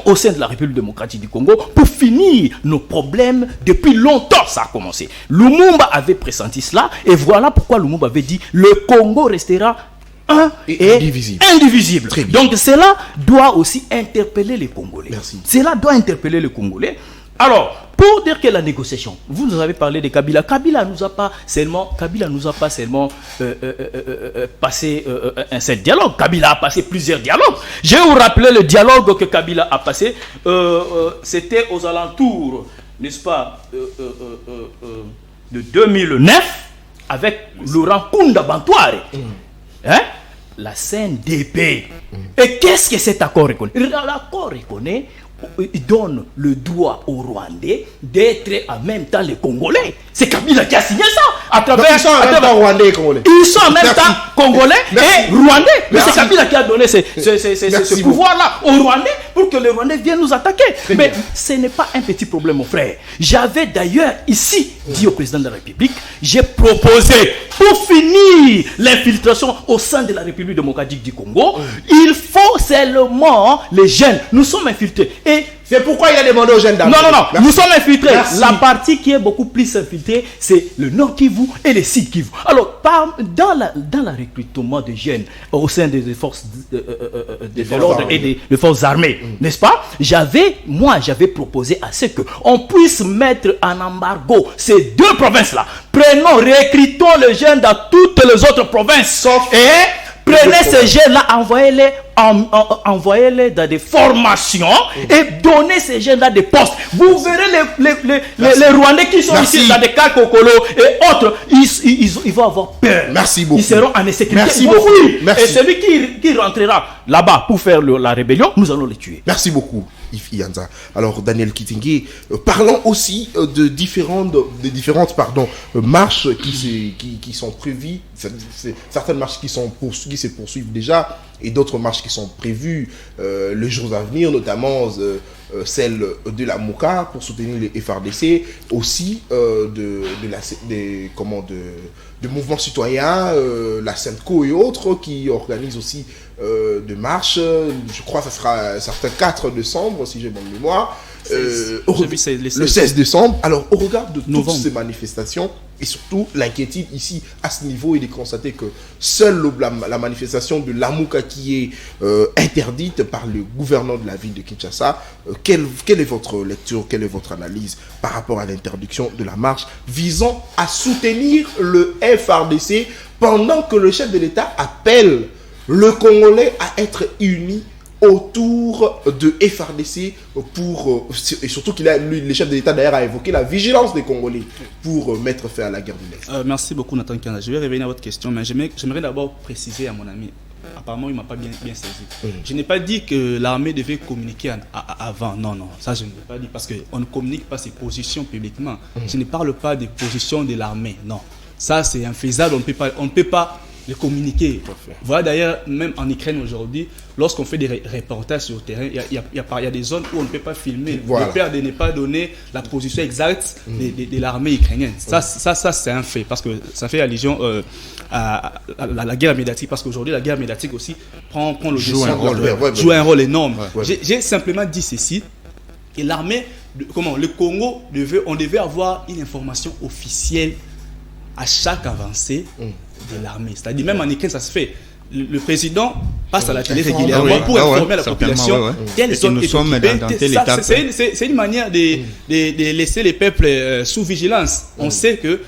au sein de la République démocratique du Congo pour finir nos problèmes. Depuis longtemps, ça a commencé. Lumumba avait pressenti cela et voilà pourquoi Lumumba avait dit le Congo restera et indivisible. Donc cela doit aussi interpeller les Congolais. Merci. Cela doit interpeller les Congolais. Alors, pour dire que la négociation, vous nous avez parlé de Kabila. Kabila nous a pas seulement passé un seul dialogue. Kabila a passé plusieurs dialogues. Je vais vous rappeler le dialogue que Kabila a passé. C'était aux alentours, n'est-ce pas, de 2009 avec Laurent Kunda Bantoire. Hein? La CNDP. Et qu'est-ce que cet accord reconnaît? L'accord reconnaît, il donne le droit aux Rwandais d'être en même temps les Congolais. C'est Kabila qui a signé ça. À travers, donc ils sont en même temps Rwandais et Congolais. Ils sont en même temps Congolais et Rwandais. Mais c'est Kabila qui a donné ce pouvoir-là aux Rwandais pour que les Rwandais viennent nous attaquer. Mais ce n'est pas un petit problème, mon frère. J'avais d'ailleurs ici dit au président de la République, j'ai proposé pour finir l'infiltration au sein de la République démocratique du Congo, il faut seulement les jeunes. Nous sommes infiltrés. Et c'est pourquoi il a demandé aux jeunes d'armée. Non, nous sommes infiltrés. Merci. La partie qui est beaucoup plus infiltrée, c'est le Nord Kivu et le Sud Kivu. Alors, dans le recrutement de jeunes au sein des forces de l'ordre et des forces armées, n'est-ce pas? J'avais proposé à ce qu'on puisse mettre en embargo ces deux provinces-là. Recrutons les jeunes dans toutes les autres provinces. Prenez ces jeunes-là, envoyez-les dans des formations et donnez ces jeunes-là des postes. Vous verrez les Rwandais qui sont ici dans des cas Kokolo et autres, ils vont avoir peur. Merci beaucoup. Ils seront en insécurité. Merci beaucoup. Et celui qui rentrera là-bas pour faire la rébellion, nous allons le tuer. Merci beaucoup, Yves Ianza. Alors, Daniel Kitingué, parlons aussi de différentes marches qui sont prévues. Certaines marches qui se poursuivent déjà et d'autres marches qui sont prévues les jours à venir, notamment celle de la Mouka pour soutenir les FRDC, aussi de mouvements citoyens, la Synco et autres qui organisent aussi de marches. Je crois que ça sera certain 4 décembre, si j'ai bonne mémoire. Le 16 décembre. Alors, au regard de toutes ces manifestations, et surtout l'inquiétude ici, à ce niveau, il est constaté que seule la manifestation de Lamuka qui est interdite par le gouverneur de la ville de Kinshasa. Quelle est votre lecture, quelle est votre analyse par rapport à l'interdiction de la marche visant à soutenir le FRDC pendant que le chef de l'État appelle le Congolais à être unis autour de FRDC et surtout le chef de l'État d'ailleurs a évoqué la vigilance des Congolais pour mettre fin à la guerre de l'Est. Merci beaucoup Nathan Kanda. Je vais revenir à votre question, mais j'aimerais d'abord préciser à mon ami. Apparemment, il ne m'a pas bien saisi. Je n'ai pas dit que l'armée devait communiquer avant. Non, ça je ne l'ai pas dit parce qu'on ne communique pas ses positions publiquement. Je ne parle pas des positions de l'armée, non. Ça c'est infaisable, on ne peut pas les communiquer. Voilà d'ailleurs, même en Ukraine aujourd'hui, lorsqu'on fait des reportages sur le terrain, il y a des zones où on ne peut pas filmer. Voilà. Le père de ne pas donner la position exacte de l'armée ukrainienne. Ça c'est un fait, parce que ça fait allusion à la guerre médiatique, parce qu'aujourd'hui la guerre médiatique aussi prend le joue un rôle énorme. J'ai simplement dit ceci, et l'armée, le Congo, on devait avoir une information officielle à chaque avancée de l'armée. C'est-à-dire, même en Ukraine, ça se fait. Le président passe à la télé régulièrement pour informer la population quelles zones est occupée. C'est une manière de laisser les peuples sous vigilance. On sait que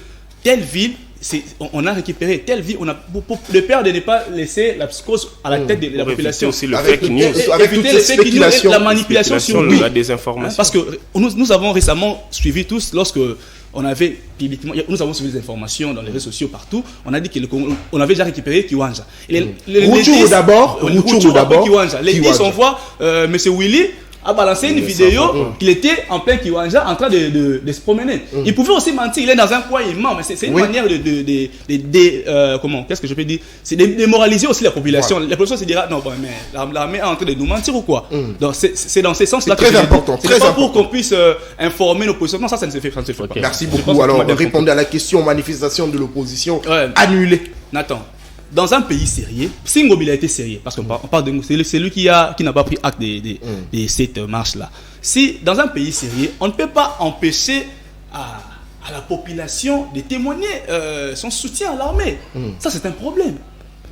telle ville, on a récupéré telle vie, on a pour le père de ne pas laisser la psychose à la tête de la population. Aussi le fake news. Avec toutes les spéculations, la manipulation sur la désinformation. Parce que nous avons récemment suivi tous, lorsque on avait publiquement, nous avons suivi des informations dans les réseaux sociaux partout, on a dit qu'on avait déjà récupéré Kiwanja. Rutshuru d'abord. Kiwanja. Les 10 on voit M. Willy a balancé une vidéo qu'il était en plein Kiwanja en train de se promener. Il pouvait aussi mentir, il est dans un coin, il ment, mais c'est une manière comment, qu'est-ce que je peux dire, c'est de démoraliser aussi la population. La population se dira, non, bon, mais l'armée est en train de nous mentir ou quoi? Donc c'est dans ce sens-là que c'est très important. C'est pas pour qu'on puisse informer l'opposition. Non, ça ne se fait pas. Merci beaucoup. Alors, répondez à la question, manifestation de l'opposition annulée. Nathan. Dans un pays sérieux, si Ngobila était sérieux, parce qu'on parle de c'est lui qui n'a pas pris acte de cette marche-là. Si dans un pays sérieux, on ne peut pas empêcher à la population de témoigner son soutien à l'armée. Ça, c'est un problème.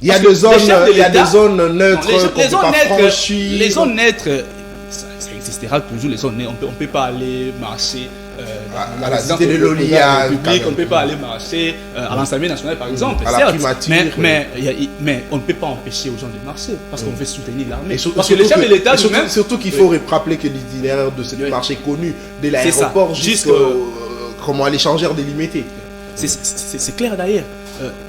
Il y a des zones neutres les zones neutres, ça existera toujours, les zones neutres. On ne peut pas aller marcher à la cité de l'Olia, on ne peut pas aller marcher à l'Assemblée nationale par exemple, à la primature, mais on ne peut pas empêcher aux gens de marcher parce qu'on veut soutenir l'armée. Parce que les chefs de l'État surtout qu'il faut rappeler que l'itinéraire de cette marche est connu de l'aéroport jusqu'à l'échangeur délimité. C'est clair d'ailleurs.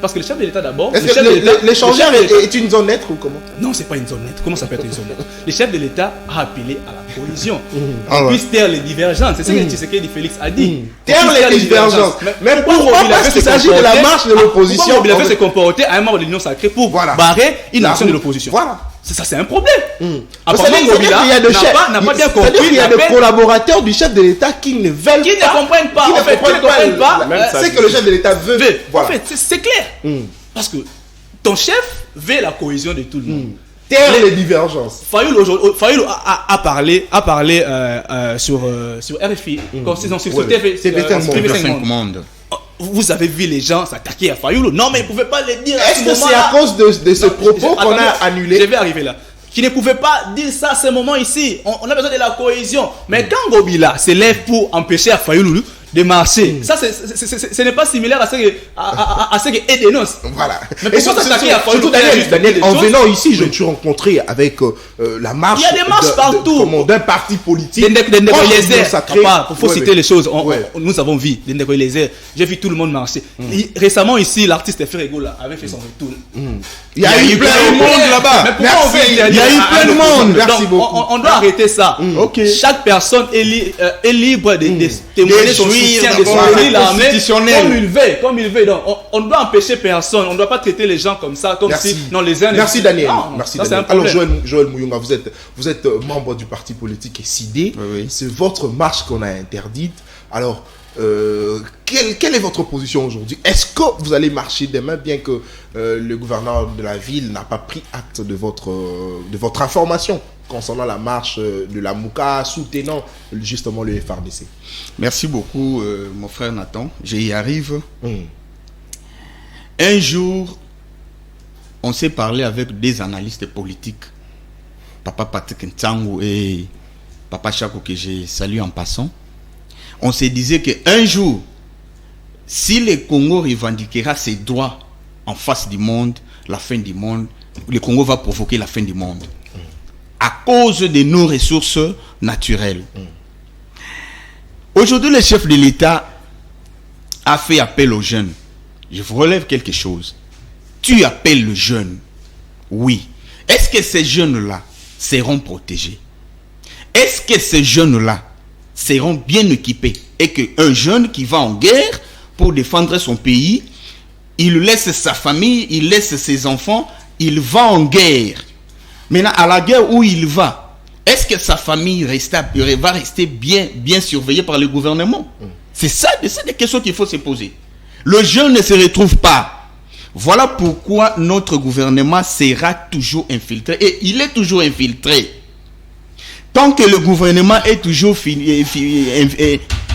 Parce que le chef de l'État d'abord. Est-ce que l'échangeur est une zone neutre ou comment? Non, c'est pas une zone neutre. Comment ça peut être une zone neutre? Le chef de l'État a appelé à la cohésion. On puisse taire les divergences. C'est ce que Tshisekedi Félix a dit. Taire les divergences. Mais pourquoi? Parce qu'il s'agit de la marche de l'opposition. Pourquoi il avait se comporter à un membre de l'Union sacrée pour barrer une action de l'opposition? Voilà. Ça, c'est un problème. Apparemment, il y a des collaborateurs du chef de l'État qui ne veulent pas. Qui ne comprennent pas. En fait, qui ne comprennent pas. C'est que le chef de l'État veut. En fait, c'est clair. Parce que ton chef veut la cohésion de tout le monde. Taire les divergences. Fayoulou a parlé sur RFI. Sur TV5 Monde. Vous avez vu les gens s'attaquer à Fayoulou. Non, mais ils ne pouvaient pas le dire. Est-ce que c'est à cause de ce propos qu'on a annulé? Je vais arriver là. Qui ne pouvait pas dire ça à ce moment ici. On a besoin de la cohésion. Mais quand Ngobila s'élève pour empêcher à Fayoulou de marcher, ça ce n'est pas similaire à ce que dénonce. Voilà. Mais pourquoi s'attaquer à Fayoulou? Daniel, en venant ici, je me suis rencontré avec la marche. Il y a des marches partout. D'un parti politique. Il faut citer les choses. Nous avons vu Dendeko Eliezer. J'ai vu tout le monde marcher. Récemment ici, l'artiste Ferrego avait fait son retour. Il y a eu plein de monde là-bas. Mais pourquoi on veut interdire? Il y a eu plein de monde. Merci beaucoup. On doit arrêter ça. Chaque personne est libre de témoigner son soutien, de soutenir l'armée comme il veut. Donc, on doit empêcher personne. On ne doit pas traiter les gens comme ça, comme si les uns. Merci Daniel. Merci Daniel. Alors Joël Mouyonga, vous êtes membre du parti politique SID. C'est votre marche qu'on a interdite. Alors, quelle est votre position aujourd'hui? Est-ce que vous allez marcher demain, bien que le gouverneur de la ville n'a pas pris acte de votre information concernant la marche de la Mouka, soutenant justement le FRDC? Merci beaucoup, mon frère Nathan. J'y arrive. Un jour, on s'est parlé avec des analystes politiques, Papa Patrick Ntsangu et Papa Chako, que j'ai salué en passant. On se disait qu'un jour, si le Congo revendiquera ses droits en face du monde, la fin du monde, le Congo va provoquer la fin du monde. À cause de nos ressources naturelles. Aujourd'hui, le chef de l'État a fait appel aux jeunes. Je vous relève quelque chose. Tu appelles le jeune. Oui. Est-ce que ces jeunes-là seront protégés? Est-ce que ces jeunes-là seront bien équipés? Et qu'un jeune qui va en guerre pour défendre son pays, il laisse sa famille, il laisse ses enfants, il va en guerre. Maintenant, à la guerre où il va, est-ce que sa famille va rester bien surveillée par le gouvernement? C'est des questions qu'il faut se poser. Le jeune ne se retrouve pas. Voilà pourquoi notre gouvernement sera toujours infiltré. Et il est toujours infiltré. Tant que le gouvernement est toujours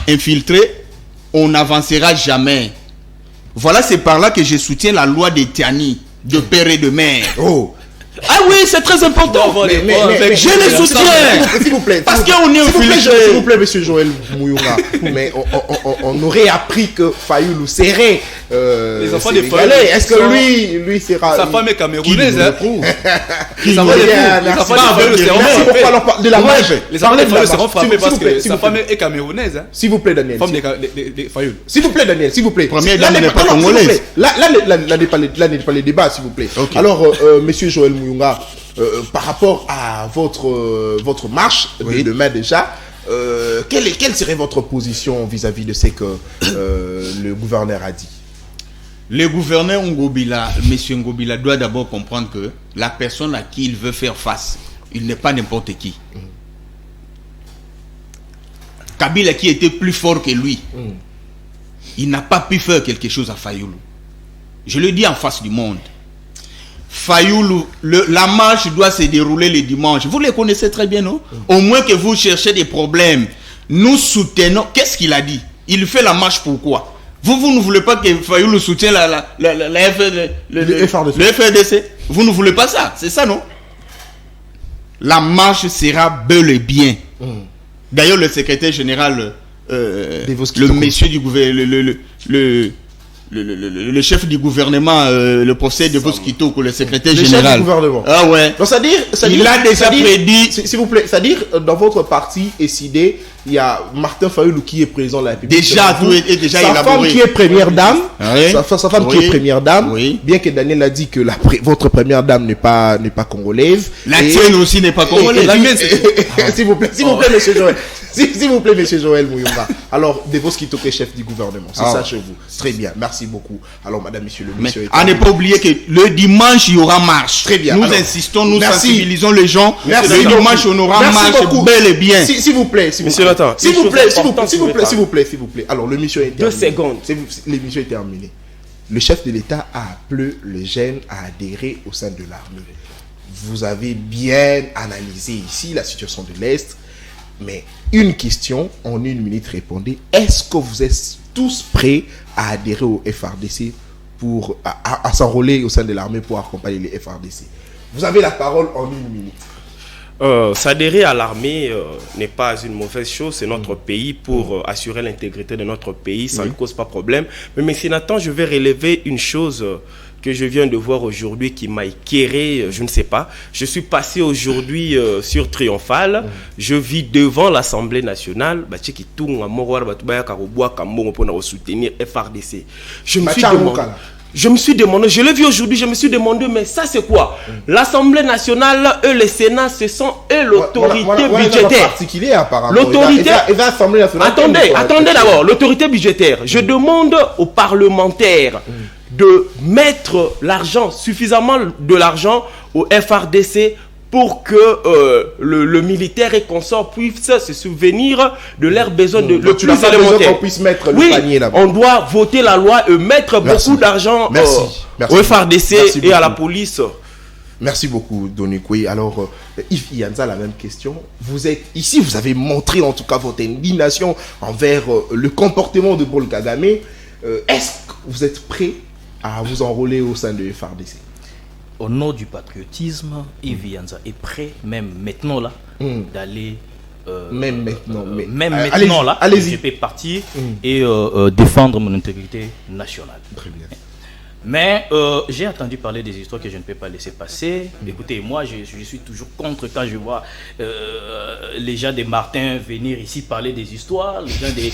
infiltré, on n'avancera jamais. Voilà, c'est par là que je soutiens la loi des Tiani, de père et de mère. Oh! Ah oui, c'est très important. Mais je les soutiens. S'il vous plaît. Parce qu'on est infiltré. S'il vous plaît, monsieur Joël Mouyonga. Mais on aurait appris que Fayoulou serait les enfants des sénégalais. Est-ce que lui sera... Sa femme est camerounaise. Hein. Sa femme de la marge. Les enfants des Fayoul seront frappés parce que sa femme est camerounaise. S'il vous plaît, Daniel. Femme des Fayoul. S'il vous plaît, Daniel, s'il vous plaît. Première dame n'est pas congolaise. Là n'est pas le débat, s'il vous plaît. Alors, monsieur Joël Muyunga, par rapport à votre marche de demain déjà, quelle serait votre position vis-à-vis de ce que le gouverneur a dit? Le gouverneur Ngobila, M. Ngobila, doit d'abord comprendre que la personne à qui il veut faire face, il n'est pas n'importe qui. Kabila qui était plus fort que lui, il n'a pas pu faire quelque chose à Fayoulou. Je le dis en face du monde. Fayoulou, la marche doit se dérouler le dimanche. Vous les connaissez très bien, non? Au moins que vous cherchez des problèmes. Nous soutenons. Qu'est-ce qu'il a dit? Il fait la marche pourquoi? Vous ne voulez pas que Fayoulou soutienne le FRDC? Vous ne voulez pas ça? C'est ça, non? La marche sera bel et bien. D'ailleurs, le secrétaire général, le monsieur du gouvernement, le chef du gouvernement, le procès de Boskito, le secrétaire général. Chef du gouvernement. Ah ouais. Donc, il a déjà prédit. S'il vous plaît, c'est-à-dire, dans votre parti SID, il y a Martin Fayoulou qui est président de la République. Déjà, tout est déjà élaboré. Sa femme qui est première dame. Oui. Sa femme qui est première dame. Oui. Bien que Daniel a dit que votre première dame n'est pas congolaise. La tienne aussi n'est pas congolaise. S'il vous plaît, monsieur Joël. S'il vous plaît, monsieur Joël Muyunga. Alors, Devoskito est chef du gouvernement. C'est ça chez vous. Très bien. Merci beaucoup. Alors, madame, monsieur le monsieur. À ne pas oublier que le dimanche, il y aura marche. Très bien. Nous insistons, nous sensibilisons les gens. Merci. Le dimanche, on aura marche bel et bien. S'il vous plaît, monsieur Nathan. S'il vous plaît. Alors, l'émission est terminée. 2 secondes. L'émission est terminée. Le chef de l'État a appelé les jeunes à adhérer au sein de l'armée. Vous avez bien analysé ici la situation de l'Est. Mais une question, en 1 minute, répondez. Est-ce que vous êtes tous prêts à adhérer au FRDC pour à s'enrôler au sein de l'armée pour accompagner les FRDC? Vous avez la parole en 1 minute. S'adhérer à l'armée n'est pas une mauvaise chose. C'est notre pays pour assurer l'intégrité de notre pays. Ça ne cause pas problème. Mais M. Nathan, je vais relever une chose que je viens de voir aujourd'hui qui m'a éclairé, je ne sais pas. Je suis passé aujourd'hui sur Triomphal. Je vis devant l'Assemblée nationale. Soutenir FRDC. Je me suis demandé, je l'ai vu aujourd'hui, je me suis demandé, mais ça c'est quoi? L'Assemblée nationale et le Sénat, ce sont l'autorité budgétaire. L'autorité. Attendez d'abord, l'autorité budgétaire. Je demande aux parlementaires de mettre l'argent, suffisamment de l'argent au FRDC pour que le militaire et consort puissent se souvenir de leurs besoins le plus élémentaire. Qu'on puisse mettre le panier là-bas. On doit voter la loi et mettre beaucoup d'argent au FRDC et à la police. Merci beaucoup, Donikoui. Alors, Yves Ianza, la même question. Vous êtes ici, vous avez montré en tout cas votre indignation envers le comportement de Paul Kagame. Est-ce que vous êtes prêt à vous enrôler au sein de FRDC? Au nom du patriotisme, Yves Ianza est prêt, même maintenant là, d'aller... même maintenant, je peux partir et défendre mon intégrité nationale. Très bien. Mais j'ai entendu parler des histoires que je ne peux pas laisser passer. Écoutez, moi je suis toujours contre quand je vois les gens des Martin venir ici parler des histoires, les gens des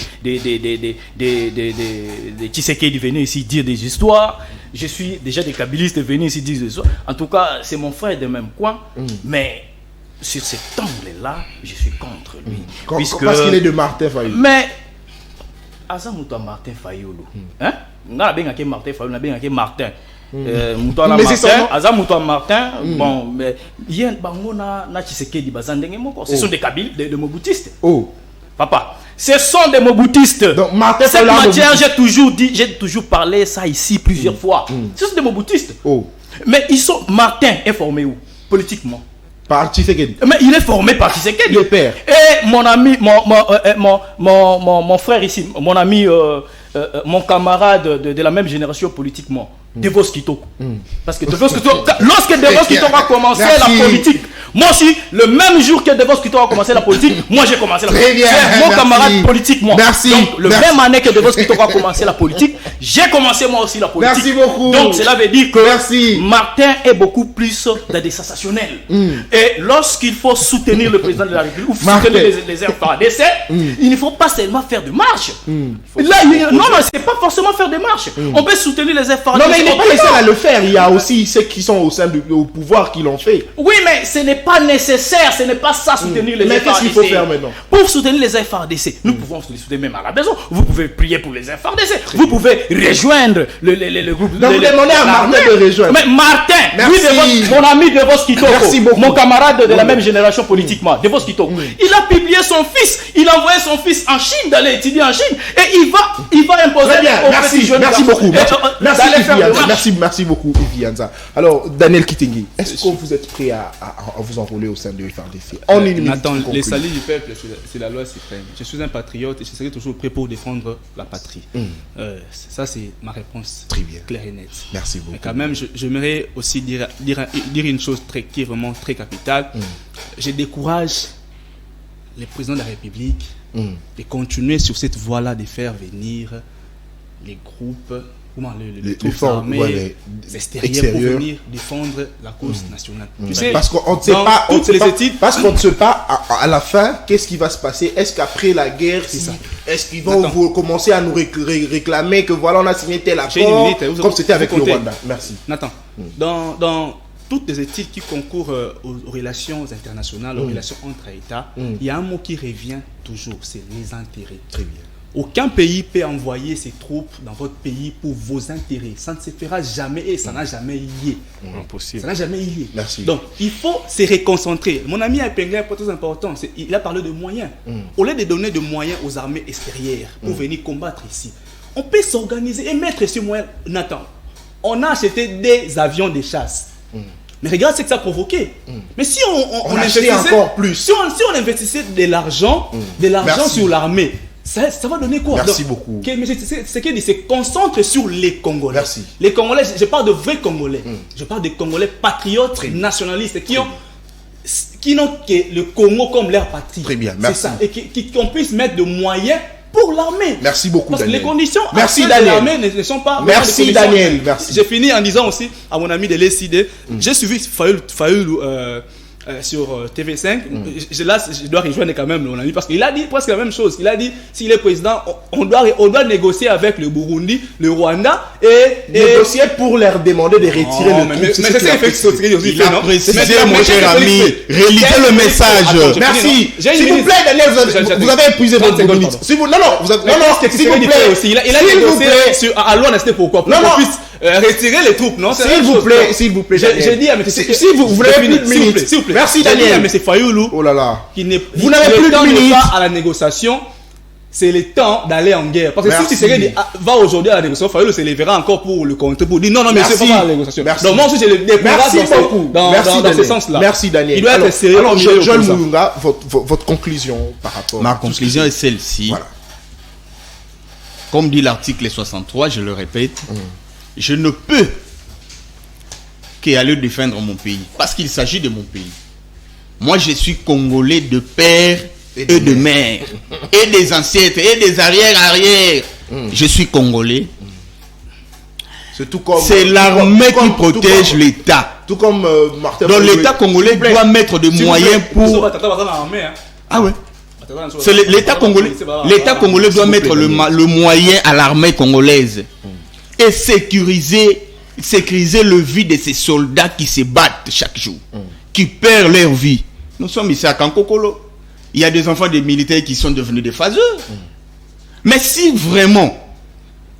Tshisekedi venir ici dire des histoires. Je suis déjà des Kabylistes venir ici dire des histoires. En tout cas, c'est mon frère de même coin, mais sur cet angle-là, je suis contre lui. Parce qu'il est de Martin Fayoulou. Mais, Azamuto Martin Fayoulou, hein? Martin Fayoulou, Martin. Martin, bon, mais ce sont des Kabyles, des Moboutistes. Oh, papa, ce sont des Moboutistes. Donc, Martin cette matière, j'ai toujours parlé ça ici plusieurs fois. Ce sont des Moboutistes. Oh. Mais ils sont. Martin est formé où? Politiquement. Par Tshisekedi. Mais il est formé par Tshisekedi. Le père. Et mon ami, mon frère ici, mon ami, mon camarade de la même génération politiquement, Devos Kitoko. Parce que Devos Kitoko, lorsque Devos Kitoko a commencé la politique, Moi aussi, le même jour que Devos Kito a commencé la politique, moi j'ai commencé la politique. C'est mon camarade politique, moi. Merci. Donc, le même année que Devos Kito a commencé la politique, j'ai commencé moi aussi la politique. Merci beaucoup. Donc, cela veut dire que Martin est beaucoup plus dans des sensationnels. Et lorsqu'il faut soutenir le président de la République ou soutenir les FARDC, il ne faut pas seulement faire de marche. Là, non, c'est pas forcément faire des marches. On peut soutenir les FARDC. Non, mais il n'est pas les seuls à le faire. Il y a aussi ceux qui sont au sein du pouvoir qui l'ont fait. Oui, mais ce n'est pas nécessaire. Ce n'est pas ça soutenir les FARDC. Mais qu'est-ce qu'il faut faire maintenant? Pour soutenir les FARDC, nous pouvons les soutenir même à la maison. Vous pouvez prier pour les FARDC. Vous pouvez rejoindre le groupe. Donc vous demandez à Martin de rejoindre. Mais Martin, mon ami Devos Kitoko, mon camarade de la même génération politiquement, Devos Kitoko, il a publié son fils. Il a envoyé son fils en Chine d'aller étudier en Chine et il va imposer aux petits jeunes. Merci beaucoup. Merci beaucoup, Ivianza. Alors, Daniel Kitenge, est-ce que vous êtes prêt à vous enrôler au sein de FARDC? Attends, les saluts du peuple, c'est la loi suprême. Je suis un patriote et je serai toujours prêt pour défendre la patrie. Ça, c'est ma réponse. Très bien. Claire et nette. Merci beaucoup. Mais quand même, j'aimerais aussi dire une chose qui est vraiment très capitale. Je décourage les présidents de la République de continuer sur cette voie-là de faire venir les groupes, les troupes armées extérieures pour venir défendre la cause nationale. Tu sais, parce qu'on ne sait pas, parce qu'on ne sait pas à la fin qu'est-ce qui va se passer. Est-ce qu'après la guerre, est-ce qu'ils vont commencer à nous réclamer que voilà, on a signé tel accord comme c'était avec le Rwanda? Merci. Nathan, dans toutes les études qui concourent aux relations internationales, aux relations entre États, il y a un mot qui revient toujours, c'est les intérêts. Très bien. Aucun pays peut envoyer ses troupes dans votre pays pour vos intérêts. Ça ne se fera jamais et ça n'a jamais lié. Impossible. Ça n'a jamais lié. Merci. Donc, il faut se réconcentrer. Mon ami a épinglé un point très important. Il a parlé de moyens. Au lieu de donner des moyens aux armées extérieures pour venir combattre ici, on peut s'organiser et mettre ces moyens. Nathan, on a acheté des avions de chasse. Mais regarde ce que ça a provoqué. Mais si on investissait encore plus, si on investissait de l'argent sur l'armée, ça va donner quoi? Merci beaucoup. Mais ce qu'il dit, c'est concentre sur les Congolais. Merci. Les Congolais, je parle de vrais Congolais. Je parle de Congolais patriotes, nationalistes, qui n'ont que le Congo comme leur patrie. Très bien, merci. C'est ça. Et qu'on puisse mettre de moyens pour l'armée. Merci beaucoup, parce Daniel. Que les conditions de l'armée ne sont pas... Merci, Daniel. Merci. J'ai fini en disant aussi à mon ami de l'ECD, j'ai suivi Fayoulou sur TV5. Là, je dois rejoindre quand même mon ami parce qu'il a dit presque la même chose. Il a dit, s'il est président, on doit négocier avec le Burundi, le Rwanda et négocier pour leur demander de retirer le groupe. Mais c'est ce qu'il aussi. Il a précisé, mon cher ami. Réalisez le message. Merci. S'il vous plaît, Daniel, vous avez épuisé votre minute. S'il vous plaît aussi. Il a négocié à Luanda, c'était pourquoi? Pour qu'on puisse retirer les troupes, non? S'il vous plaît, j'ai dit, si vous voulez plus de minutes, s'il vous plaît. Merci, Daniel. Mais c'est Fayoulou. Oh là là. Vous n'avez plus de minutes à la négociation. C'est le temps d'aller en guerre. Parce que si Tshisekedi va aujourd'hui à la négociation, Fayoulou se lèvera encore pour le compter, pour dire non, mais c'est pas la négociation. Donc moi aussi, je le décourage dans ce sens-là. Merci, Daniel. Il doit être sérieux. Alors, Joël Moulunga, votre conclusion par rapport. Ma conclusion est celle-ci. Voilà. Comme dit l'article 63, je le répète, je ne peux qu'aller défendre mon pays. Parce qu'il s'agit de mon pays. Moi, je suis Congolais de père et de mère. Et des ancêtres, et des arrière-arrière. Je suis Congolais. C'est l'armée qui protège l'État. Tout comme Martin. Donc l'État congolais doit mettre des moyens pour... Ah ouais. C'est l'État congolais. L'État congolais doit mettre le moyen à l'armée congolaise. Et sécuriser le vie de ces soldats qui se battent chaque jour, qui perdent leur vie. Nous sommes ici à Kankokolo. Il y a des enfants des militaires qui sont devenus des phaseurs. Mais si vraiment,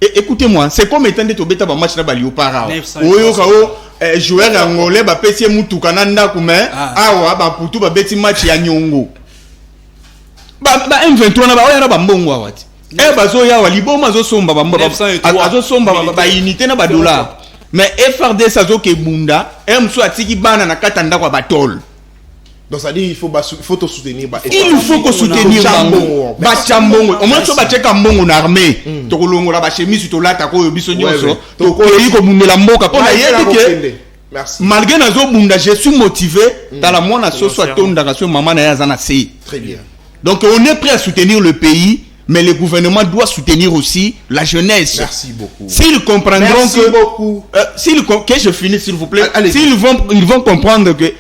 écoutez-moi, c'est comme étant des tobeta ba match na ba liopara. Oyo kao joueur angolais ba pesi mutu kananda kume awa ba putu ba beti match ya nyongo. Ba M23 na ba oya na ba mbongo awati. Bazo ya wali boma zo somba ba azo somba ba unité na ba dollar. Mais FRD sazo ke bunda, mso atiki bana na katanda kwa batol. Donc ça dit il faut te soutenir. Il faut que soutenir Bango. Bachambongo. On m'a choisi cheka mbongo na armée. Tokolongo la ba chemise to lata ko biso nyoso. To ko yi ko mundela mboka pona yedi ke. Merci. Malgré Nazo Bunda, je suis motivé. Dans la moine, soit maman Très bien. Donc on est prêt à soutenir le pays, mais le gouvernement doit soutenir aussi la jeunesse. Merci beaucoup. S'ils comprendront que je finis s'il vous plaît. S'ils vont comprendre que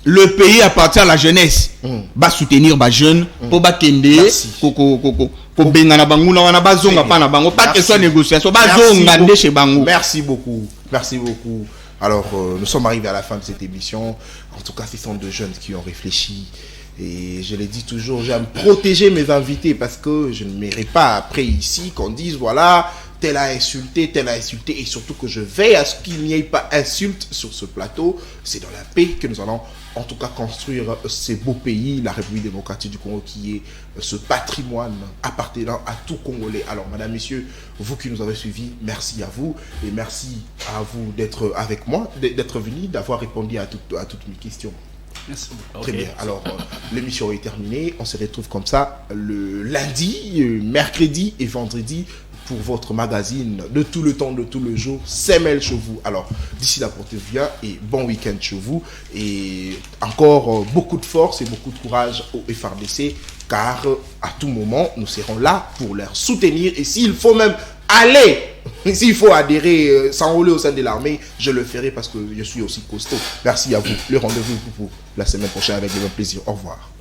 le pays appartient à la jeunesse, va soutenir les jeunes pour bakende pas que soit négociation, merci beaucoup. Merci beaucoup. Alors, nous sommes arrivés à la fin de cette émission. En tout cas, ce sont deux jeunes qui ont réfléchi. Et je l'ai dit toujours, j'aime protéger mes invités parce que je ne mérite pas après ici qu'on dise, voilà, tel a insulté, et surtout que je veille à ce qu'il n'y ait pas insulte sur ce plateau. C'est dans la paix que nous allons en tout cas construire ces beaux pays, la République démocratique du Congo qui est ce patrimoine appartenant à tout Congolais. Alors, madame, messieurs, vous qui nous avez suivis, merci à vous et merci à vous d'être avec moi, d'être venus, d'avoir répondu à toutes mes questions. Merci. Très bien. Alors, l'émission est terminée. On se retrouve comme ça le lundi, mercredi et vendredi pour votre magazine de tout le temps, de tout le jour, CML chez vous. Alors, d'ici là, portez-vous bien et bon week-end chez vous. Et encore beaucoup de force et beaucoup de courage au FRDC, car à tout moment, nous serons là pour leur soutenir. Et s'il faut même aller, s'il faut adhérer, s'enrôler au sein de l'armée, je le ferai parce que je suis aussi costaud. Merci à vous. Le rendez-vous pour la semaine prochaine avec le même plaisir. Au revoir.